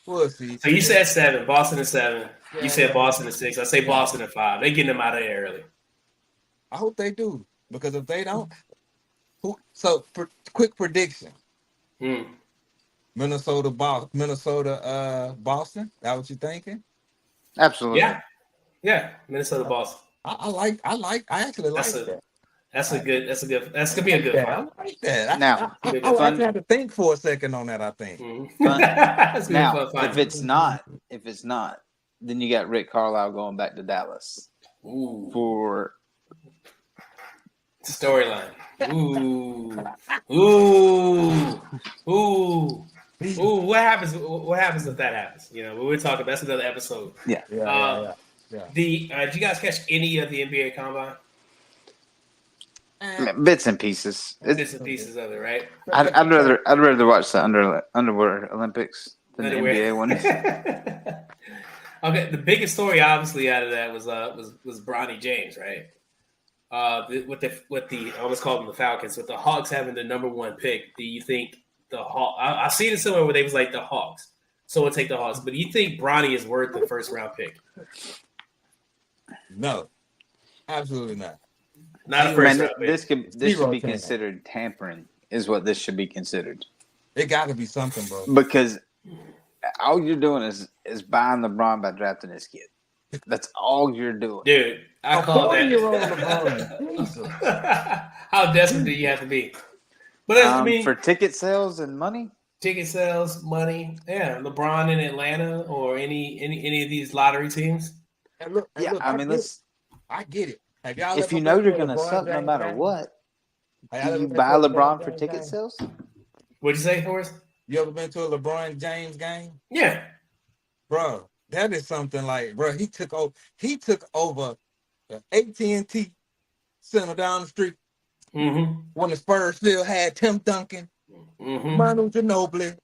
We'll see. So you said 7, Boston is 7. You said Boston is 6. I say Boston is 5. They getting them out of there early. I hope they do because if they don't, quick prediction. Minnesota, Boston. That what you thinking? Absolutely. Yeah. Minnesota, Boston. I actually like that. That's gonna be a good fight. I like that. Now, I actually have to think for a second on that. I think. Now, if it's not, then you got Rick Carlisle going back to Dallas for storyline. What happens? What happens if that happens? We're talking. That's another episode. Yeah. Did you guys catch any of the NBA Combine? Bits and pieces. Bits and pieces of it, right? I'd rather watch the underwear Olympics than the NBA one. Okay, the biggest story obviously out of that was Bronny James, right? With the I almost called them the Falcons, with the Hawks having the number 1 pick. Do you think the Hawks? I've seen it somewhere where they was like the Hawks, so we'll take the Hawks. But do you think Bronny is worth the first round pick? No, absolutely not. Not a first round pick. This should be considered tampering. Is what this should be considered. It got to be something, bro. Because all you're doing is buying LeBron by drafting this kid. That's all you're doing, dude. I call that. How desperate do you have to be? But for ticket sales and money. Ticket sales, money. Yeah, LeBron in Atlanta or any of these lottery teams. And look, I get it. If you know you're going to suck no matter what, do you buy LeBron for ticket sales? What'd you say, Horace? You ever been to a LeBron James game? Yeah, bro. That is something like, bro. He took over the AT&T Center down the street when the Spurs still had Tim Duncan, Manu Ginobili,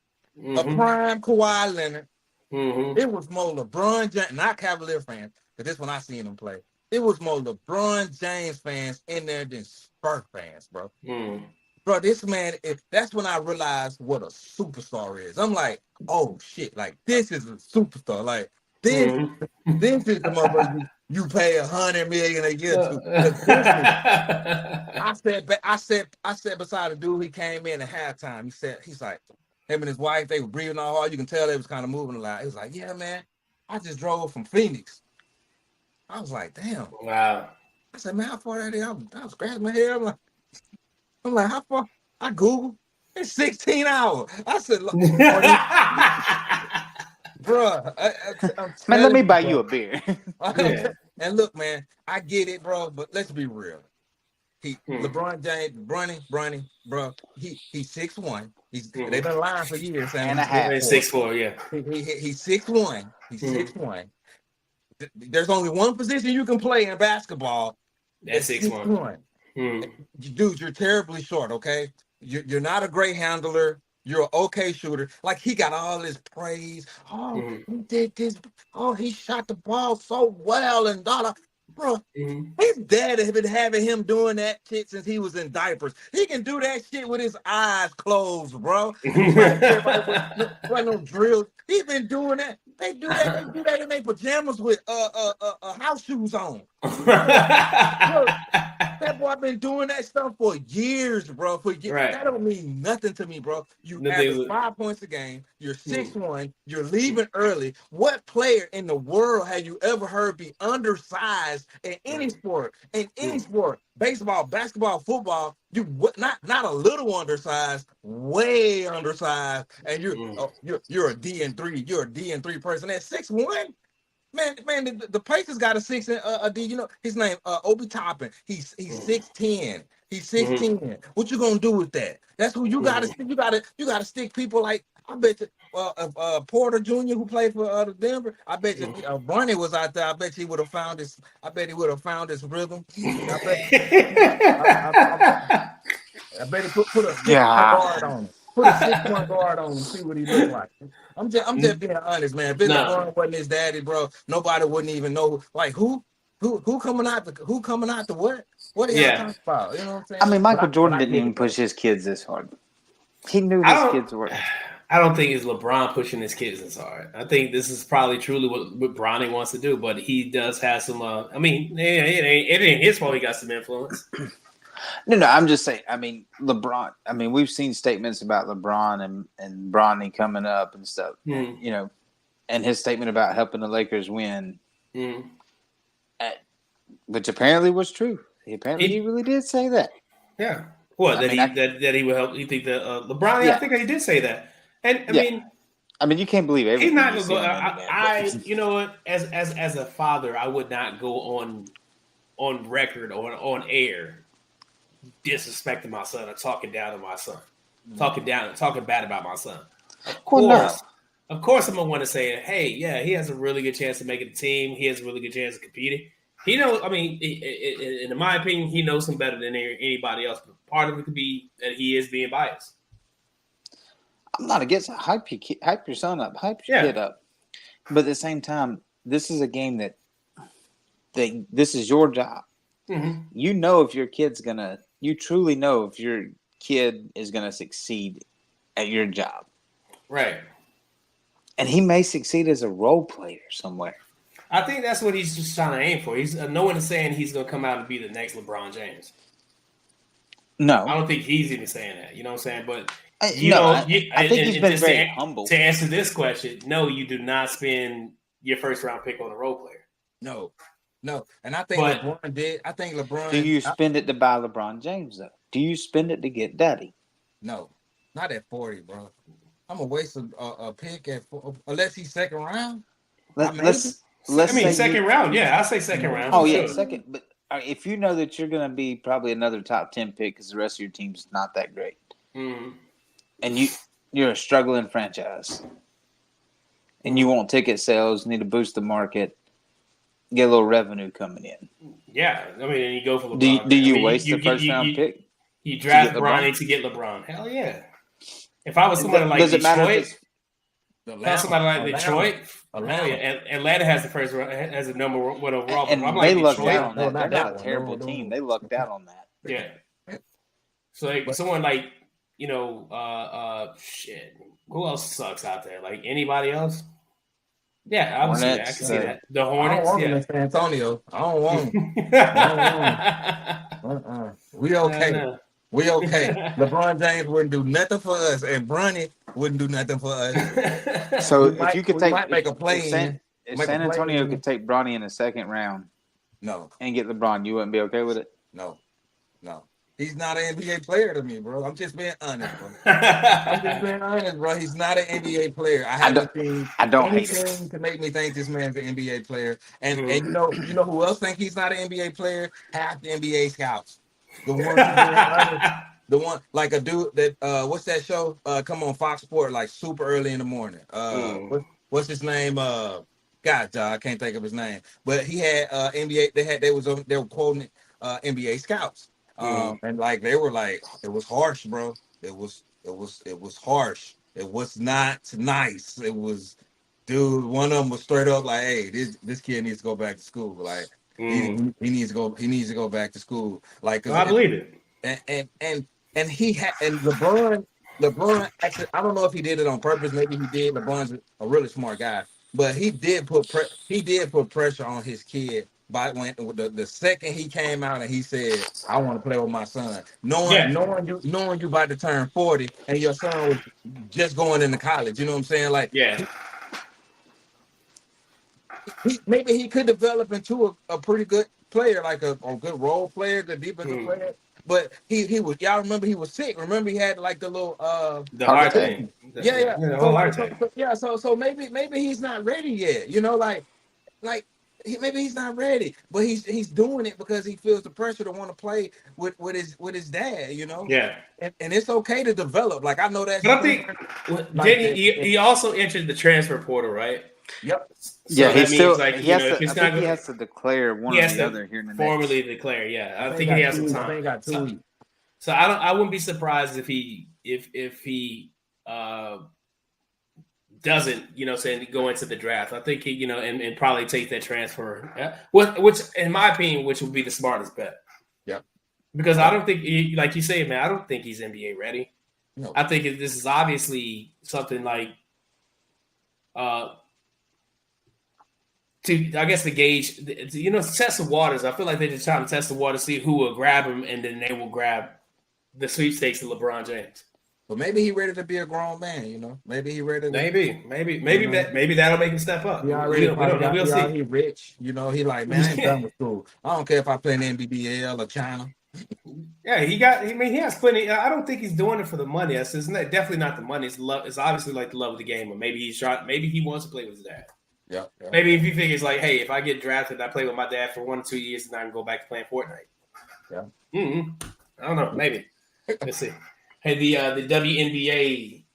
a prime Kawhi Leonard. It was more LeBron James, not Cavalier fans, because this when I seen him play. It was more LeBron James fans in there than Spurs fans, bro. Bro, this man, that's when I realized what a superstar is. I'm like, oh shit, like this is a superstar. Like this is the motherfucker you pay $100 million a year to. I said beside the dude, he came in at halftime. He's like, him and his wife, they were breathing all hard. You can tell they was kind of moving a lot. He was like, yeah, man, I just drove from Phoenix. I was like, damn. Wow. I said, man, how far that is? I was scratching my head. I'm like, how far? I Googled. It's 16 hours. I said, look, bro. Man, let me buy you a beer. And look, man, I get it, bro, but let's be real. LeBron James, Bronny, bro, he's 6'1". They've been lying for years. And a half. 6'4", yeah. He's 6'1". He's 6'1". There's only one position you can play in basketball. That's 6'1". Dude, you're terribly short, okay? You're not a great handler. You're an okay shooter. Like, he got all this praise. Oh, he did this. Oh, he shot the ball so well and bro, his dad has been having him doing that shit since he was in diapers. He can do that shit with his eyes closed, bro. Like no drills. He's been doing that. They do that in their pajamas with house shoes on. That boy been doing that stuff for years, bro. For years. Right. That don't mean nothing to me, bro. You No, average 5 points a game. You're 6'1". You're leaving early. What player in the world have you ever heard be undersized in any sport? In any sport, baseball, basketball, football, you not a little undersized, way undersized, and you're a D&3. You're a D&3 person at 6'1". Man, the Pacers got a 6 a D. You know his name, Obi Toppin. He's 6'10". He's 6'10". What you gonna do with that? That's who you gotta stick. You gotta stick people like, I bet you, Porter Jr. who played for the Denver. I bet you Bronny was out there. I bet he would have found his. I bet he would have found his rhythm. I bet. I bet he put a 6'1" guard on him. Put a 6'1" guard on him and see what he look like. I'm just being honest, man. If LeBron wasn't his daddy, bro, nobody wouldn't even know. Like who coming out the what? What are y'all talking about? You know what I'm saying? I mean, Michael Jordan didn't even push his kids this hard. He knew his kids were. I don't think it's LeBron pushing his kids this hard. I think this is probably truly what Bronny wants to do, but he does have some. I mean, it ain't his fault. He got some influence. No, I'm just saying. I mean, LeBron. I mean, we've seen statements about LeBron and Bronny coming up and stuff. You know, and his statement about helping the Lakers win, which apparently was true. He really did say that. Yeah. What that he would help? You think that LeBron? Yeah. I think he did say that. And I mean, you can't believe everything. He's not gonna go. You know what? As a father, I would not go on record or on air disrespecting my son or talking down to my son, talking bad about my son. Of course, I'm gonna want to say, hey, yeah, he has a really good chance of making the team. He has a really good chance of competing. He knows. I mean, in my opinion, he knows him better than anybody else. But part of it could be that he is being biased. I'm not against it. Hype your son up, hype your kid up. But at the same time, this is a game this is your job. Mm-hmm. You know if your kid's gonna. You truly know if your kid is gonna succeed at your job, right? And he may succeed as a role player somewhere. I think that's what he's just trying to aim for. He's no one is saying he's gonna come out and be the next LeBron James. No, I don't think he's even saying that. You know what I'm saying? But I think he's been very humble. To answer this question, no, you do not spend your first round pick on a role player. No, and I think LeBron did. I think LeBron. Do you spend it to buy LeBron James though? Do you spend it to get daddy? No, not at 40, bro. I'm gonna waste a pick at unless he's second round. Let's second round. Yeah, I say second round. Oh yeah, second. But if you know that you're gonna be probably another top 10 pick because the rest of your team's not that great, and you're a struggling franchise, and you want ticket sales, need to boost the market. Get a little revenue coming in. Yeah, I mean, and you go for LeBron. Do you waste the first round pick? You draft Bronny to get LeBron. Hell yeah! If I was somebody like Detroit, Atlanta has the first has a number one overall. And I'm they like lucked Detroit. out on that. They're not a terrible team. They lucked out on that. Yeah. So like someone like shit. Who else sucks out there? Like anybody else? Yeah, I can see that. The Hornets. I don't want San Antonio. I don't want them. We okay. We okay. LeBron James wouldn't do nothing for us, and Bronny wouldn't do nothing for us. So if you could make a play, if San Antonio could take Bronny in the second round, and get LeBron, you wouldn't be okay with it? No. He's not an NBA player to me, bro. I'm just being honest, bro. He's not an NBA player. I haven't seen anything to make me think this man's an NBA player. And you know who else think he's not an NBA player? Half the NBA scouts. The one like a dude that what's that show? Come on Fox Sports like super early in the morning. What's his name? God, I can't think of his name. But he had NBA. They were quoting NBA scouts. And like they were like, it was harsh, bro. It was harsh. It was not nice. It was, dude. One of them was straight up like, hey, this kid needs to go back to school. Like he needs to go back to school. Like I believe it. And he had LeBron. Actually, I don't know if he did it on purpose. Maybe he did. LeBron's a really smart guy, but he did put pressure on his kid by when the second he came out and he said, "I want to play with my son," knowing Yeah. you about to turn 40 and your son was just going into college. You know what I'm saying? Like, Yeah. maybe he could develop into a pretty good player, like a good role player, good defensive player. But he was, y'all remember he was sick. Remember he had like the little The Heart hard attack. thing. yeah. The whole So, hard so, thing. so yeah, so maybe he's not ready yet. You know, like maybe he's not ready, but he's doing it because he feels the pressure to want to play with his dad. You know, Yeah. and it's okay to develop. Like I know that's But I think like then he also entered the transfer portal, right? yep. So that means like, he has if to. I it's not think he going, has to declare one he or has the to other here in the formally next. declare. Yeah, I I think think got he has some 2 weeks. I time. think he got 2 weeks. So I wouldn't be surprised if he uh, doesn't, saying go into the draft. I think he, and probably take that transfer. Yeah. Which in my opinion, which would be the smartest bet. Yep. Because I don't think, like you say, man, I don't think he's NBA ready. No. I think this is obviously something like, I guess the gauge, test the waters. I feel like they're just trying to test the water, see who will grab him, and then they will grab the sweepstakes of LeBron James. But maybe he ready to be a grown man. You know, maybe he ready. Maybe that'll make him step up. He We don't know. We'll see. He rich. You know, he like, man, I ain't done with school. I don't care if I play in NBBL or China. Yeah, he has plenty. I don't think he's doing it for the money. It's definitely not the money. It's love. It's obviously like the love of the game, or maybe maybe he wants to play with his dad. Yeah. Maybe if he figures like, hey, if I get drafted, I play with my dad for 1 or 2 years, and I can go back to playing Fortnite. Yeah. I don't know. Maybe. Let's see. Hey, the WNBA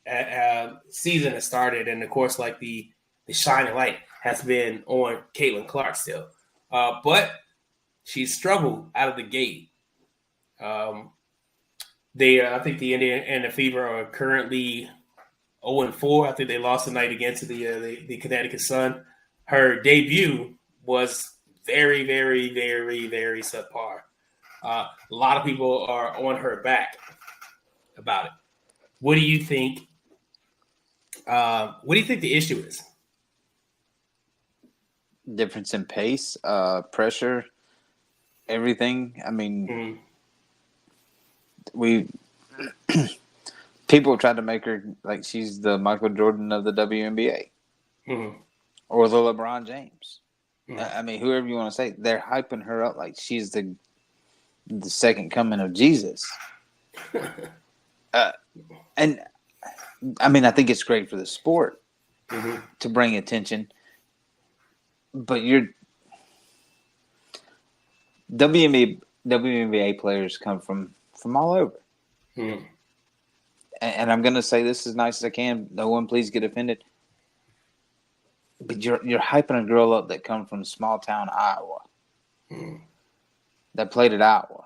season has started, and of course, like the shining light has been on Caitlin Clark still, but she struggled out of the gate. I think the Indian and the Fever are currently 0-4. I think they lost tonight against the Connecticut Sun. Her debut was very, very, very, very subpar. A lot of people are on her back about it. What do you think? What do you think the issue is? Difference in pace, pressure, everything. I mean, people tried to make her like she's the Michael Jordan of the WNBA or the LeBron James. I mean, whoever you want to say, they're hyping her up like she's the second coming of Jesus. And I mean, I think it's great for the sport to bring attention, but WNBA players come from all over. And I'm going to say this as nice as I can. No one please get offended. But you're hyping a girl up that come from small town Iowa that played at Iowa.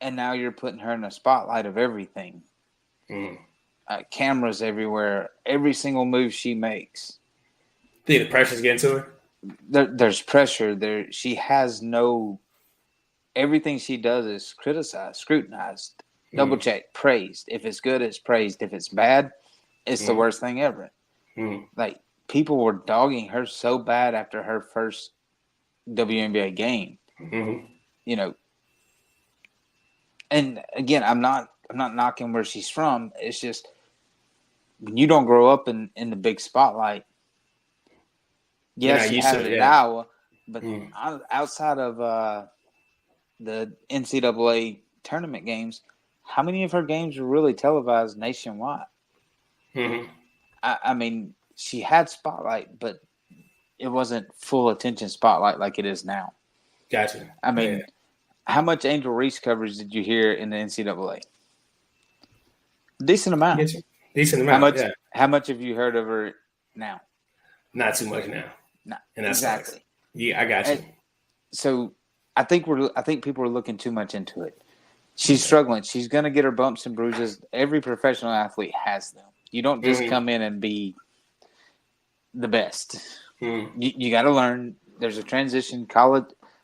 And now you're putting her in the spotlight of everything. Cameras everywhere. Every single move she makes. Think the pressure's getting to her? There's pressure. She has no – everything she does is criticized, scrutinized, double-checked, praised. If it's good, it's praised. If it's bad, it's the worst thing ever. Like, people were dogging her so bad after her first WNBA game. You know, and again, I'm not knocking where she's from. It's just when you don't grow up in the big spotlight. Yes, you had it at Iowa, but outside of the NCAA tournament games, how many of her games were really televised nationwide? I mean, she had spotlight, but it wasn't full attention spotlight like it is now. Gotcha. I mean, how much Angel Reese coverage did you hear in the NCAA? Decent amount. Decent amount. How much have you heard of her now? Not too much now. No, and that's exactly. Nice. Yeah, I got you. So I think people are looking too much into it. She's struggling. She's going to get her bumps and bruises. Every professional athlete has them. You don't just come in and be the best. You got to learn. There's a transition.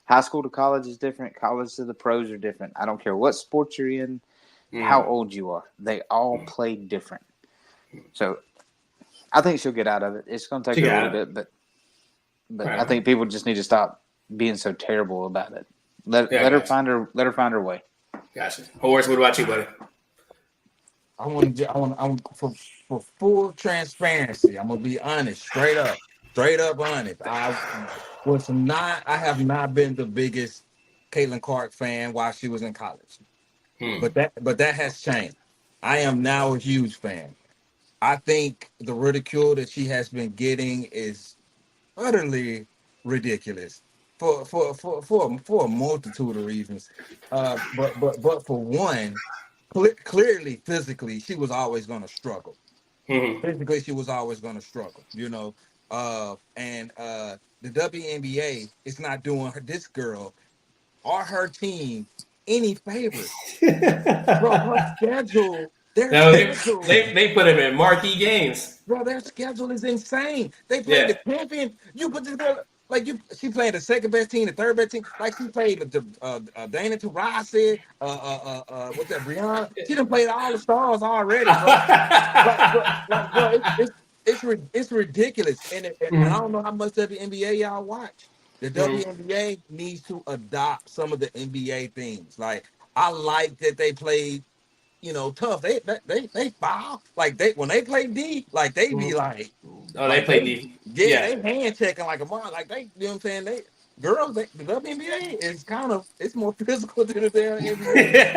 High school to college is different. College to the pros are different. I don't care what sport you're in, how old you are. They all play different. So I think she'll get out of it. It's going to take her a little bit, but But I think people just need to stop being so terrible about it. Let her find her way. Gotcha. Horace, what about you, buddy? For full transparency, I'm gonna be honest, straight up honest. I have not been the biggest Caitlin Clark fan while she was in college, but that has changed. I am now a huge fan. I think the ridicule that she has been getting is utterly ridiculous for a multitude of reasons. But for one, clearly physically, she was always going to struggle. Physically, she was always going to struggle. And the WNBA is not doing this girl or her team any favors. Bro, her schedule. They put him in marquee games. Bro, their schedule is insane. They played the champion. You put this girl she played the second best team, the third best team. Like she played the Dana Taurasi, what's that, Brianna? She done played all the stars already, bro. It's ridiculous. And I don't know how much WNBA y'all watch. The WNBA needs to adopt some of the NBA things. Like I like that they played, tough. They foul. Like when they play D, like they be like, they play D. Yeah, they hand checking like a mom. Like you know what I'm saying? The WNBA is it's more physical than the damn NBA.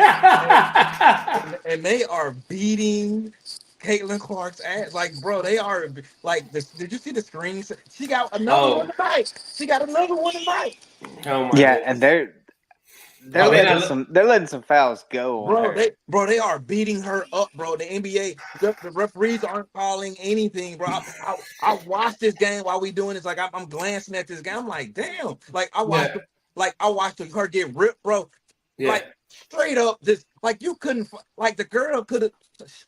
and they are beating Caitlin Clark's ass. Like, bro, they are like this. Did you see the screens? She got another one tonight. Oh my goodness. And they're letting some fouls go. They are beating her up, bro. The NBA, the referees aren't calling anything, bro. I watched this game while we doing this. Like I'm glancing at this game. I'm like, damn. Like I watched her get ripped, bro. Yeah. Like straight up, just like you couldn't. Like the girl could have.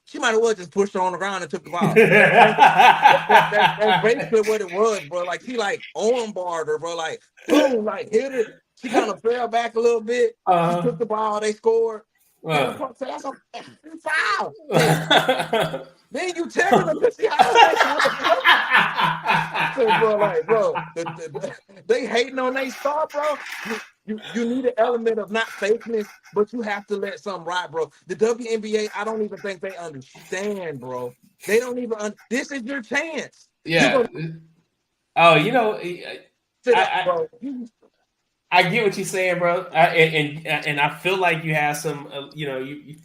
She might have well just pushed her on the ground and took the ball. That's basically what it was, bro. Like she like armbarred her, bro. Like boom, like hit it. She kind of fell back a little bit. She took the ball. They scored. So that's a foul. Then you tell them to see how they hating on their star, bro. You need an element of not fakeness, but you have to let something ride, bro. The WNBA, I don't even think they understand, bro. They don't even. This is your chance. Yeah. I get what you're saying, bro, and I feel like you have some, you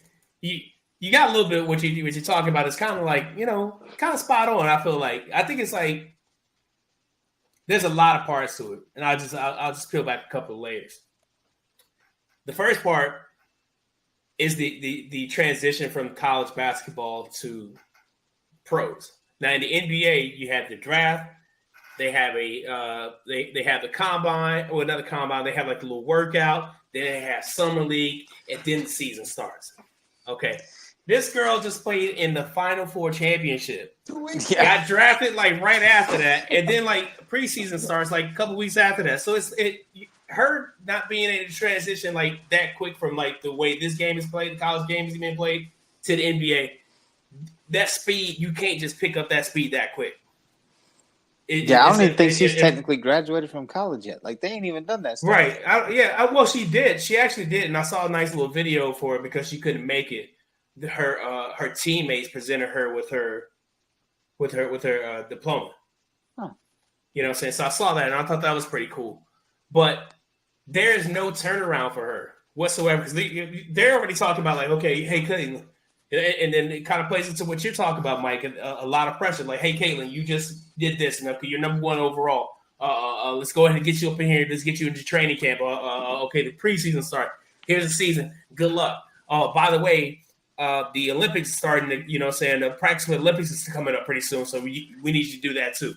got a little bit of what you're talking about. It's kind of like, kind of spot on. I think it's like there's a lot of parts to it, and I'll just peel back a couple of layers. The first part is the transition from college basketball to pros. Now in the NBA, you have the draft. They have they have the combine or another combine. They have like a little workout. Then they have summer league, and then the season starts. Okay, this girl just played in the Final Four championship. Got drafted like right after that, and then like preseason starts like a couple weeks after that. So her not being able to transition like that quick from like the way this game is played, the college game is being played, to the NBA. That speed, you can't just pick up that speed that quick. I don't even think she's technically graduated from college yet. Like, they ain't even done that stuff. Right. Well, she did. She actually did. And I saw a nice little video for it because she couldn't make it. Her teammates presented her with her diploma. Huh. You know what I'm saying? So I saw that, and I thought that was pretty cool. But there is no turnaround for her whatsoever because they're already talking about, like, okay, hey, Caitlin. And then it kind of plays into what you're talking about, Mike. A lot of pressure. Like, hey, Caitlin, you just did this. And okay, you're number one overall. Let's go ahead and get you up in here. Let's get you into training camp. Okay, the preseason start. Here's the season. Good luck. By the way, the Olympics is starting. The practice for the Olympics is coming up pretty soon. So we need you to do that too.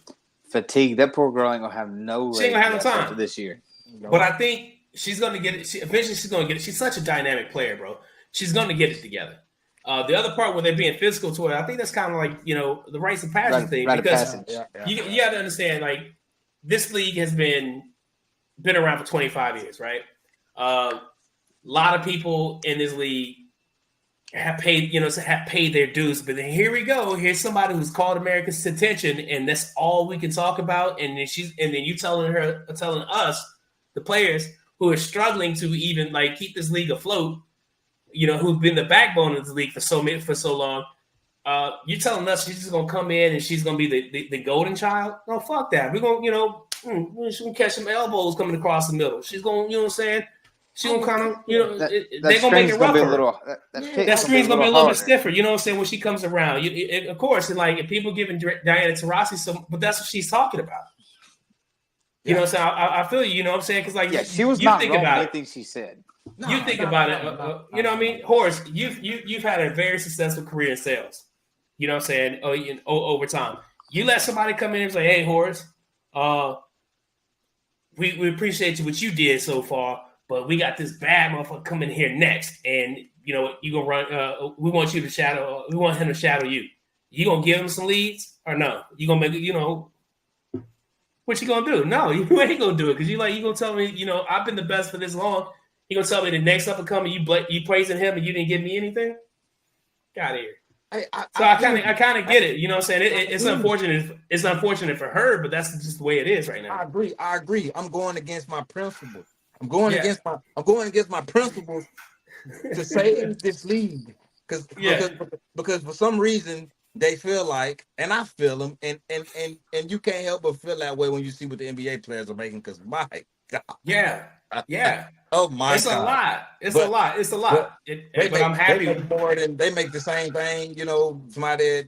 Fatigue. That poor girl ain't gonna have no. She ain't gonna have no time this year. But I think she's gonna get it. Eventually, she's gonna get it. She's such a dynamic player, bro. She's gonna get it together. The other part where they're being physical to it, I think that's kind of like, the rites of passage thing. Because you got to understand, like, this league has been around for 25 years, right? A lot of people in this league have paid their dues. But then here we go. Here's somebody who's called America's attention, and that's all we can talk about. And then you telling us, the players who are struggling to even like keep this league afloat, who've been the backbone of the league for so long. You're telling us she's just gonna come in and she's gonna be the golden child? No, fuck that. We're gonna, she's gonna catch some elbows coming across the middle. She's gonna, you know what I'm saying? She's gonna kind of, they're gonna make it rougher. That screen's gonna be a little bit stiffer. You know what I'm saying? When she comes around, of course, and like if people giving Diana Taurasi but that's what she's talking about. You know what I'm saying? I feel you. You know what I'm saying? Because like, she was not wrong with anything she said. You think about it. You know what I mean, Horace? You've had a very successful career in sales. You know what I'm saying? Over time, you let somebody come in and say, "Hey, Horace, we appreciate what you did so far, but we got this bad motherfucker coming here next, and you gonna run. We want you to shadow. We want him to shadow you. You gonna give him some leads or no? You gonna make it? What you gonna do? No, you ain't gonna do it because you gonna tell me. I've been the best for this long. You gonna tell me the next up and coming you praising him and you didn't give me anything? Get out of here. I kind of get it. You know what I'm saying? It's unfortunate. It's unfortunate for her, but that's just the way it is right now. I agree. I'm going against my principles. I'm going against my principles to save this league because for some reason they feel like, and I feel them, and you can't help but feel that way when you see what the NBA players are making. Because my God, yeah. Oh my God. A lot. It's a lot. But I'm happy. They make the same thing. Somebody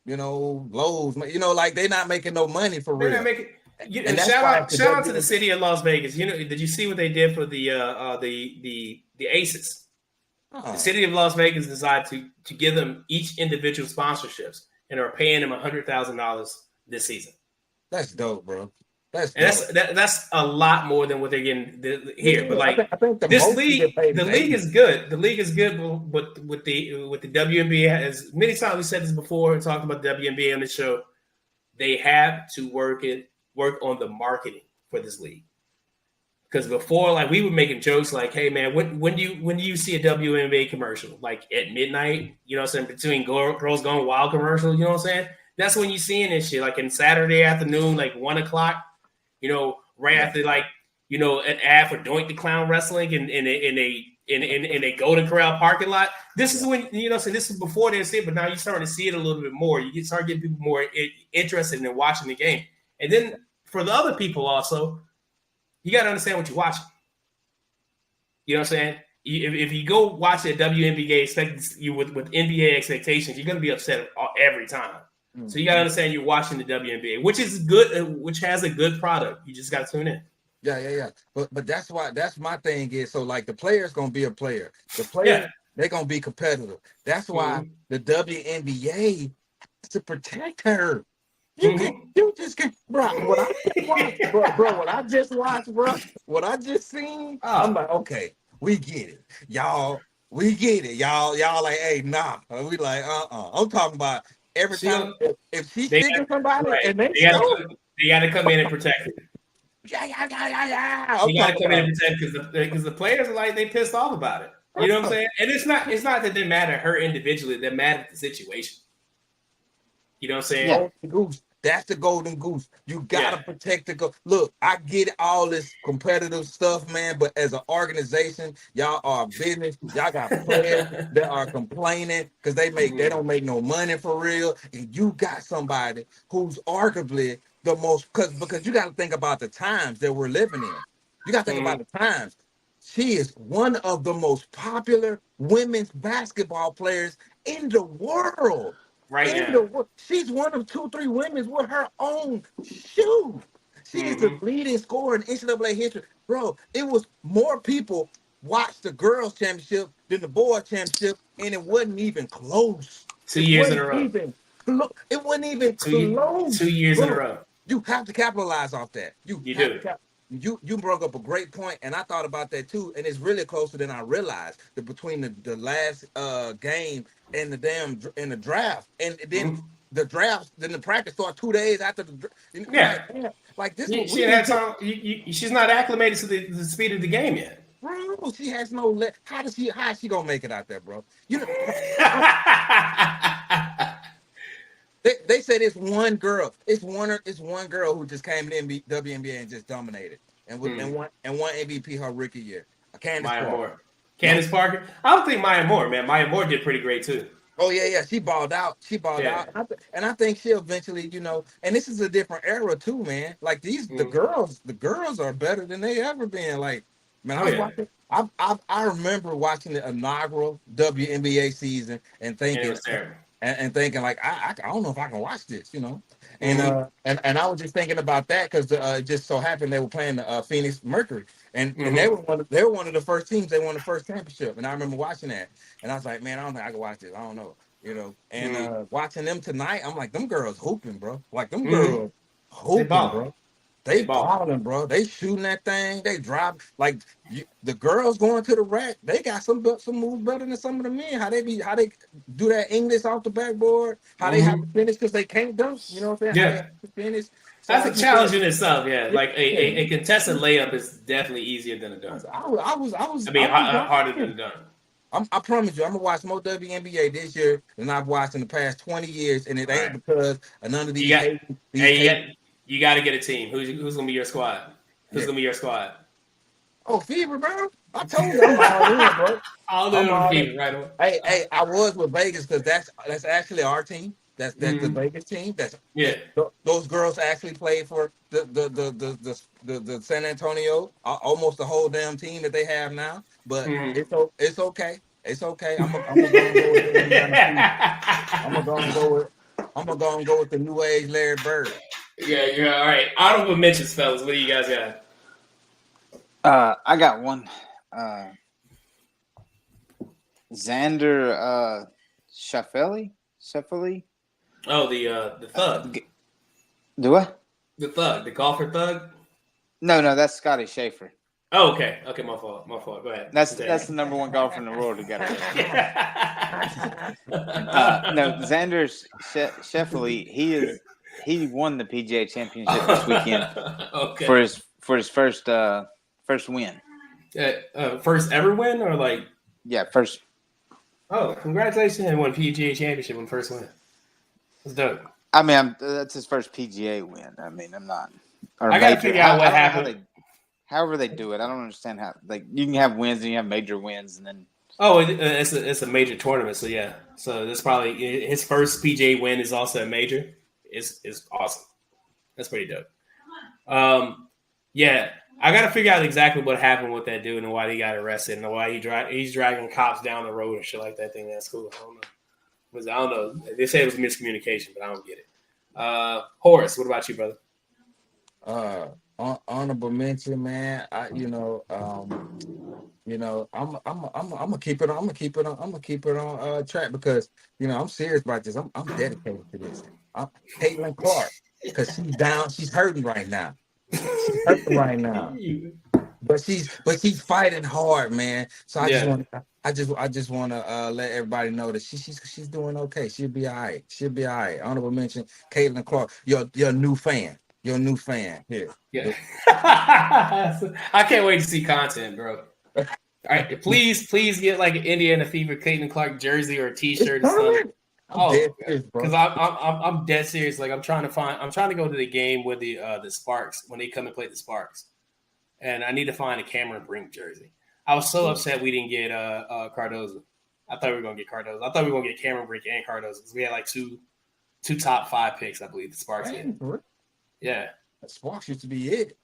Lowe's. Like they're not making no money for real. And shout out to the city of Las Vegas. Did you see what they did for the Aces? Oh. The city of Las Vegas decided to give them each individual sponsorships and are paying them $100,000 this season. That's dope, bro. That's a lot more than what they're getting here. But like I think this league, the league is good. The league is good, but with the WNBA, as many times we said this before and talked about the WNBA on the show, they have to work on the marketing for this league. Because before, like we were making jokes like, "Hey man, when do you see a WNBA commercial? Like at midnight, you know what I'm saying? Between Girls Gone Wild commercial, you know what I'm saying? That's when you seeing this shit. Like in Saturday afternoon, like 1:00. Right after an ad for Doink the Clown Wrestling in a Golden Corral parking lot. This is when so this is before they see it, but now you're starting to see it a little bit more. You start getting people more interested in watching the game, and then for the other people also, you got to understand what you're watching. You know what I'm saying? If you go watch a WNBA with NBA expectations, you're going to be upset every time. So you gotta understand you're watching the WNBA, which is good, which has a good product. You just gotta tune in. Yeah. But that's my thing is so like the player's gonna be a player. The player they're gonna be competitive. That's why the WNBA has to protect her. You just can't, bro. What I just watched, what I just seen, I'm like, okay, we get it, y'all. We get it, y'all. Y'all like, hey, nah. We like, I'm talking about. Every time, if she's sticking somebody, and they got to come in and protect it. Yeah. You got to come in and protect because the players are like they pissed off about it. You know what I'm saying? And it's not that they mad at her individually; they're mad at the situation. You know what I'm saying? Yeah. That's the golden goose. You gotta protect the Look, I get all this competitive stuff, man, but as an organization, y'all are a business. Y'all got players that are complaining because they don't make no money for real. And you got somebody who's arguably the most because you got to think about the times that we're living in. You got to think about the times. She is one of the most popular women's basketball players in the world. Right now. She's one of 2-3 women with her own shoe. She is the leading scorer in NCAA history. Bro, it was more people watched the girls' championship than the boys' championship, and it wasn't even close. 2 years in a row. It wasn't even close. 2 years in a row. You have to capitalize off that. You do. You brought up a great point, and I thought about that too. And it's really closer than I realized. That between the last game and the draft, and then the draft, then the practice started 2 days after the draft. Like this. She had time. She's not acclimated to the speed of the game yet. bro. She has no leg. How is she gonna make it out there, bro? You know, they said it's one girl. It's one girl who just came to the WNBA and just dominated and won MVP her rookie year. Candace Maya Parker. Moore. Candace Parker. I don't think Maya Moore, man. Maya Moore did pretty great too. Oh yeah. She balled out. And I think she'll eventually, and this is a different era too, man. Like the girls are better than they ever been. Like, man, I was watching. I remember watching the inaugural WNBA season and thinking, thinking like, I don't know if I can watch this, And I was just thinking about that because it just so happened they were playing the Phoenix Mercury, and they were one of the first teams. They won the first championship, and I remember watching that, and I was like, man, I don't think I can watch this. I don't know, And watching them tonight, I'm like, them girls hooping, bro. Like them girls hooping, bro. They balling, bro. They shooting that thing. They drop like the girls going to the rack. They got some moves better than some of the men. How they do that English off the backboard. How they have to finish because they can't dunk. You know what I'm saying? Yeah. How they have to finish. So that's a challenge in itself. Yeah, like a contested layup is definitely easier than a dunk. Harder than a dunk. I promise you, I'm gonna watch more WNBA this year than I've watched in the past 20 years, and it ain't because of none of these. You got to get a team. Who's gonna be your squad? Who's gonna be your squad? Oh, Fever, bro! I told you I'm all in, bro. All in on Fever, right on. Hey, I was with Vegas because that's actually our team. That's the Vegas team. Those girls actually played for the San Antonio, almost the whole damn team that they have now. But it's okay. It's okay. I'm gonna go with the Indiana. I'm gonna go with the new age Larry Bird. Yeah, you're all right. Honorable mentions, fellas. What do you guys got? I got one. Xander Schauffele. Oh, the thug. The what? The thug, the golfer thug. No, that's Scotty Scheffler. Oh, okay. My fault. Go ahead. That's the number one golfer in the world who got it. No, Xander Schauffele. He won the PGA Championship this weekend for his first win. First ever win or like? Yeah, first. Oh, congratulations! He won PGA Championship when first win. That's dope. I mean, that's his first PGA win. I mean, I'm not. I gotta figure out what happened. However they do it, I don't understand how. Like, you can have wins and you have major wins, and then. Oh, it's a major tournament. So yeah, so this probably his first PGA win is also a major. Is awesome. That's pretty dope. Yeah, I got to figure out exactly what happened with that dude and why he got arrested and why he's dragging cops down the road and shit like that. That's cool. I don't know. They say it was miscommunication, but I don't get it. Horace, what about you, brother? Honorable mention, man. I'm gonna keep it on track because I'm serious about this. I'm dedicated to this. Caitlin Clark, because she's down, she's hurting right now. But she's fighting hard, man. So I just want to let everybody know that she's doing okay. She'll be all right. Honorable mention, Caitlin Clark, your new fan. Your new fan here. Yeah. I can't wait to see content, bro. All right, please get like an Indiana Fever Caitlin Clark jersey or a T-shirt or something. Because I'm dead serious. Like I'm trying to go to the game with the Sparks when they come and play the Sparks, and I need to find a Cameron Brink jersey. I was so upset we didn't get Cardozo. I thought we were gonna get Cardozo. I thought we were gonna get Cameron Brink and Cardozo because we had like two top 5 picks. I believe the Sparks did. Yeah, the Sparks used to be it.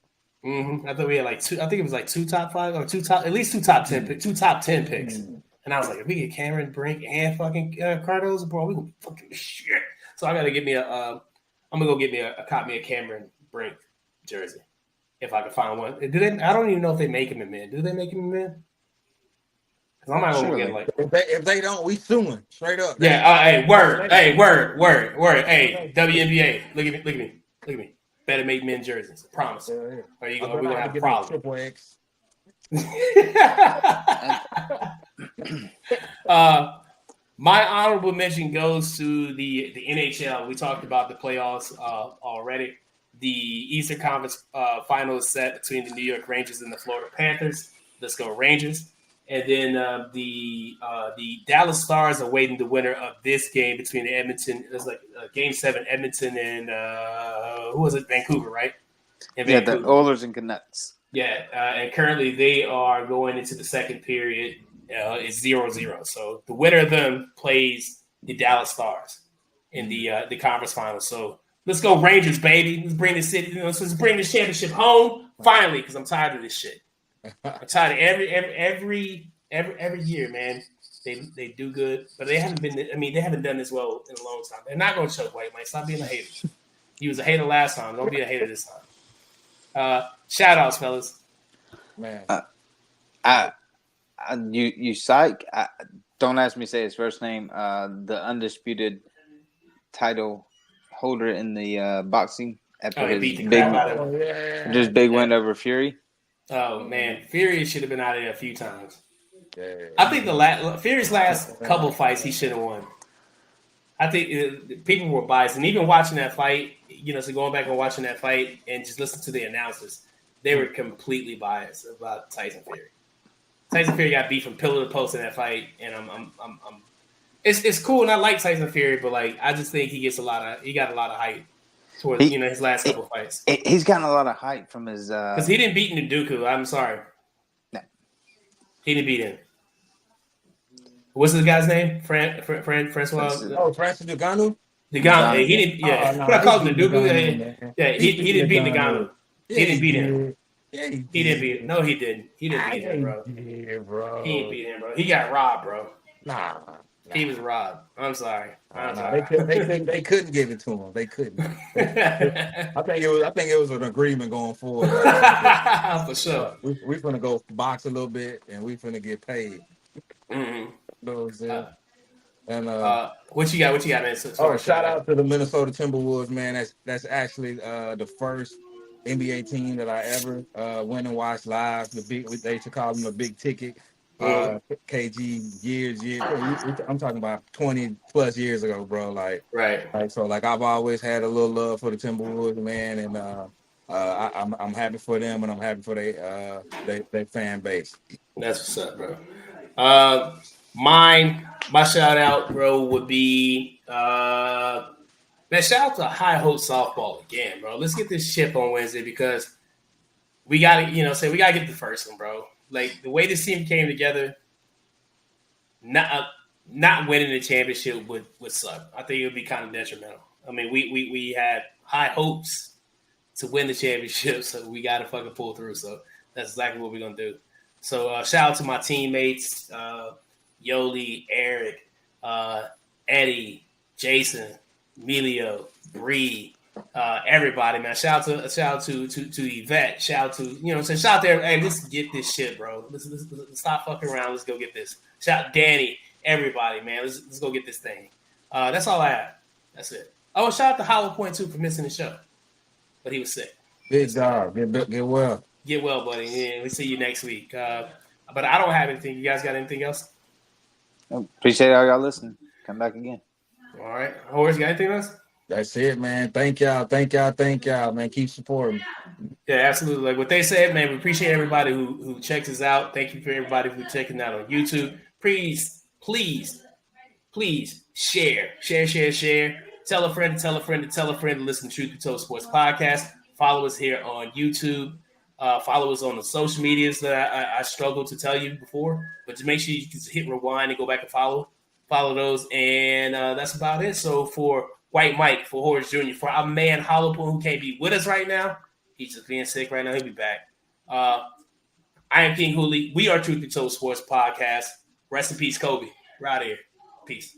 I thought we had like two. I think it was like 2 top 5 or at least 2 top 10 picks. 2 top 10 picks. And I was like, if we get Cameron Brink and fucking Cardozo, bro, we gonna be fucking shit. So I gotta get me I'm gonna go get me a copy of Cameron Brink jersey if I can find one. I don't even know if they make him in men. Do they make him in men? Because I'm not gonna get like if they don't, we suing straight up. Yeah. Hey, word. Hey, WNBA. Look at me. Better make men jerseys. I promise. Or we gonna have a problem. Triple X. My honorable mention goes to the NHL. We talked about the playoffs already. The Eastern Conference final is set between the New York Rangers and the Florida Panthers. Let's go Rangers. And then the Dallas Stars are waiting the winner of this game between the Edmonton. It was like Game 7, Edmonton and who was it? Vancouver, right? The Oilers and Canucks. Yeah, and currently they are going into the second period. It's 0-0. So the winner of them plays the Dallas Stars in the conference finals. So let's go Rangers, baby. Let's bring the city. Let's bring the championship home finally, because I'm tired of this shit. I'm tired of every year, man. They do good, but they haven't been. I mean, they haven't done this well in a long time. They're not going to choke, White Mike. Stop being a hater. He was a hater last time. Don't be a hater this time. Shout outs, fellas. Man, you psych. Don't ask me to say his first name. The undisputed title holder in the boxing after his big win over Fury. Oh man, Fury should have been out of there a few times. yeah. I think Fury's last couple fights he should have won. I think people were biased, and even watching that fight, so going back and watching that fight and just listening to the announcers, they were completely biased about Tyson Fury. Tyson Fury got beat from pillar to post in that fight, and it's cool, and I like Tyson Fury, but like I just think he got a lot of hype towards his last couple fights. He's gotten a lot of hype from his because he didn't beat Nduku. I'm sorry, no. He didn't beat him. What's the guy's name? Francois. Oh, Francis Ngannou. Ngannou. He didn't. Yeah, but I called him Nduku. Yeah, he didn't beat Ngannou. He didn't beat him. Yeah, he didn't beat him. No, he didn't. He didn't beat him, bro. Yeah, bro. He didn't beat him, bro. He got robbed, bro. Nah. He was robbed. I'm sorry. They couldn't give it to him. They couldn't. I think it was an agreement going forward. For sure. We're gonna go box a little bit, and we're gonna get paid. Mm-hmm. And what you got, man? Shout out to the Minnesota Timberwolves, man. That's actually the first NBA team that I ever went and watched live. They used to call them a big ticket. KG years. I'm talking about 20 plus years ago, bro. So I've always had a little love for the Timberwolves, man, and I'm happy for them, and I'm happy for their fan base. That's what's up, bro. My shout out, bro, would be shout out to High Hope Softball again, bro. Let's get this chip on Wednesday because we gotta, we gotta get the first one, bro. Like the way this team came together, not winning the championship would suck. I think it would be kind of detrimental. I mean, we had high hopes to win the championship, so we got to fucking pull through. So that's exactly what we're gonna do. So shout out to my teammates, Yoli, Eric, Eddie, Jason, Emilio, Bree, everybody, man. Shout out to Yvette. Shout out to shout out there. Hey, let's get this shit, bro. Let's stop fucking around. Let's go get this. Shout out Danny, everybody, man. Let's go get this thing. That's all I have. That's it. Oh, shout out to Hollow Point too for missing the show, but he was sick. Big job. Get well. Get well, buddy. Yeah, we'll see you next week. But I don't have anything. You guys got anything else? Appreciate all y'all listening. Come back again. All right. Horace, got anything else? That's it, man. Thank y'all, man. Keep supporting. Yeah, absolutely. Like what they said, man, we appreciate everybody who checks us out. Thank you for everybody who checking out on YouTube. Please share. Tell a friend to listen to Truth Be Told Sports Podcast. Follow us here on YouTube. Follow us on the social medias that I struggled to tell you before. But just make sure you can hit rewind and go back and follow those. And that's about it. So for White Mike, for Horace Jr., for our man Hollowpool, who can't be with us right now. He's just being sick right now. He'll be back. I am King Hulie. We are Truth Be Told Sports Podcast. Rest in peace, Kobe. We're out of here. Peace.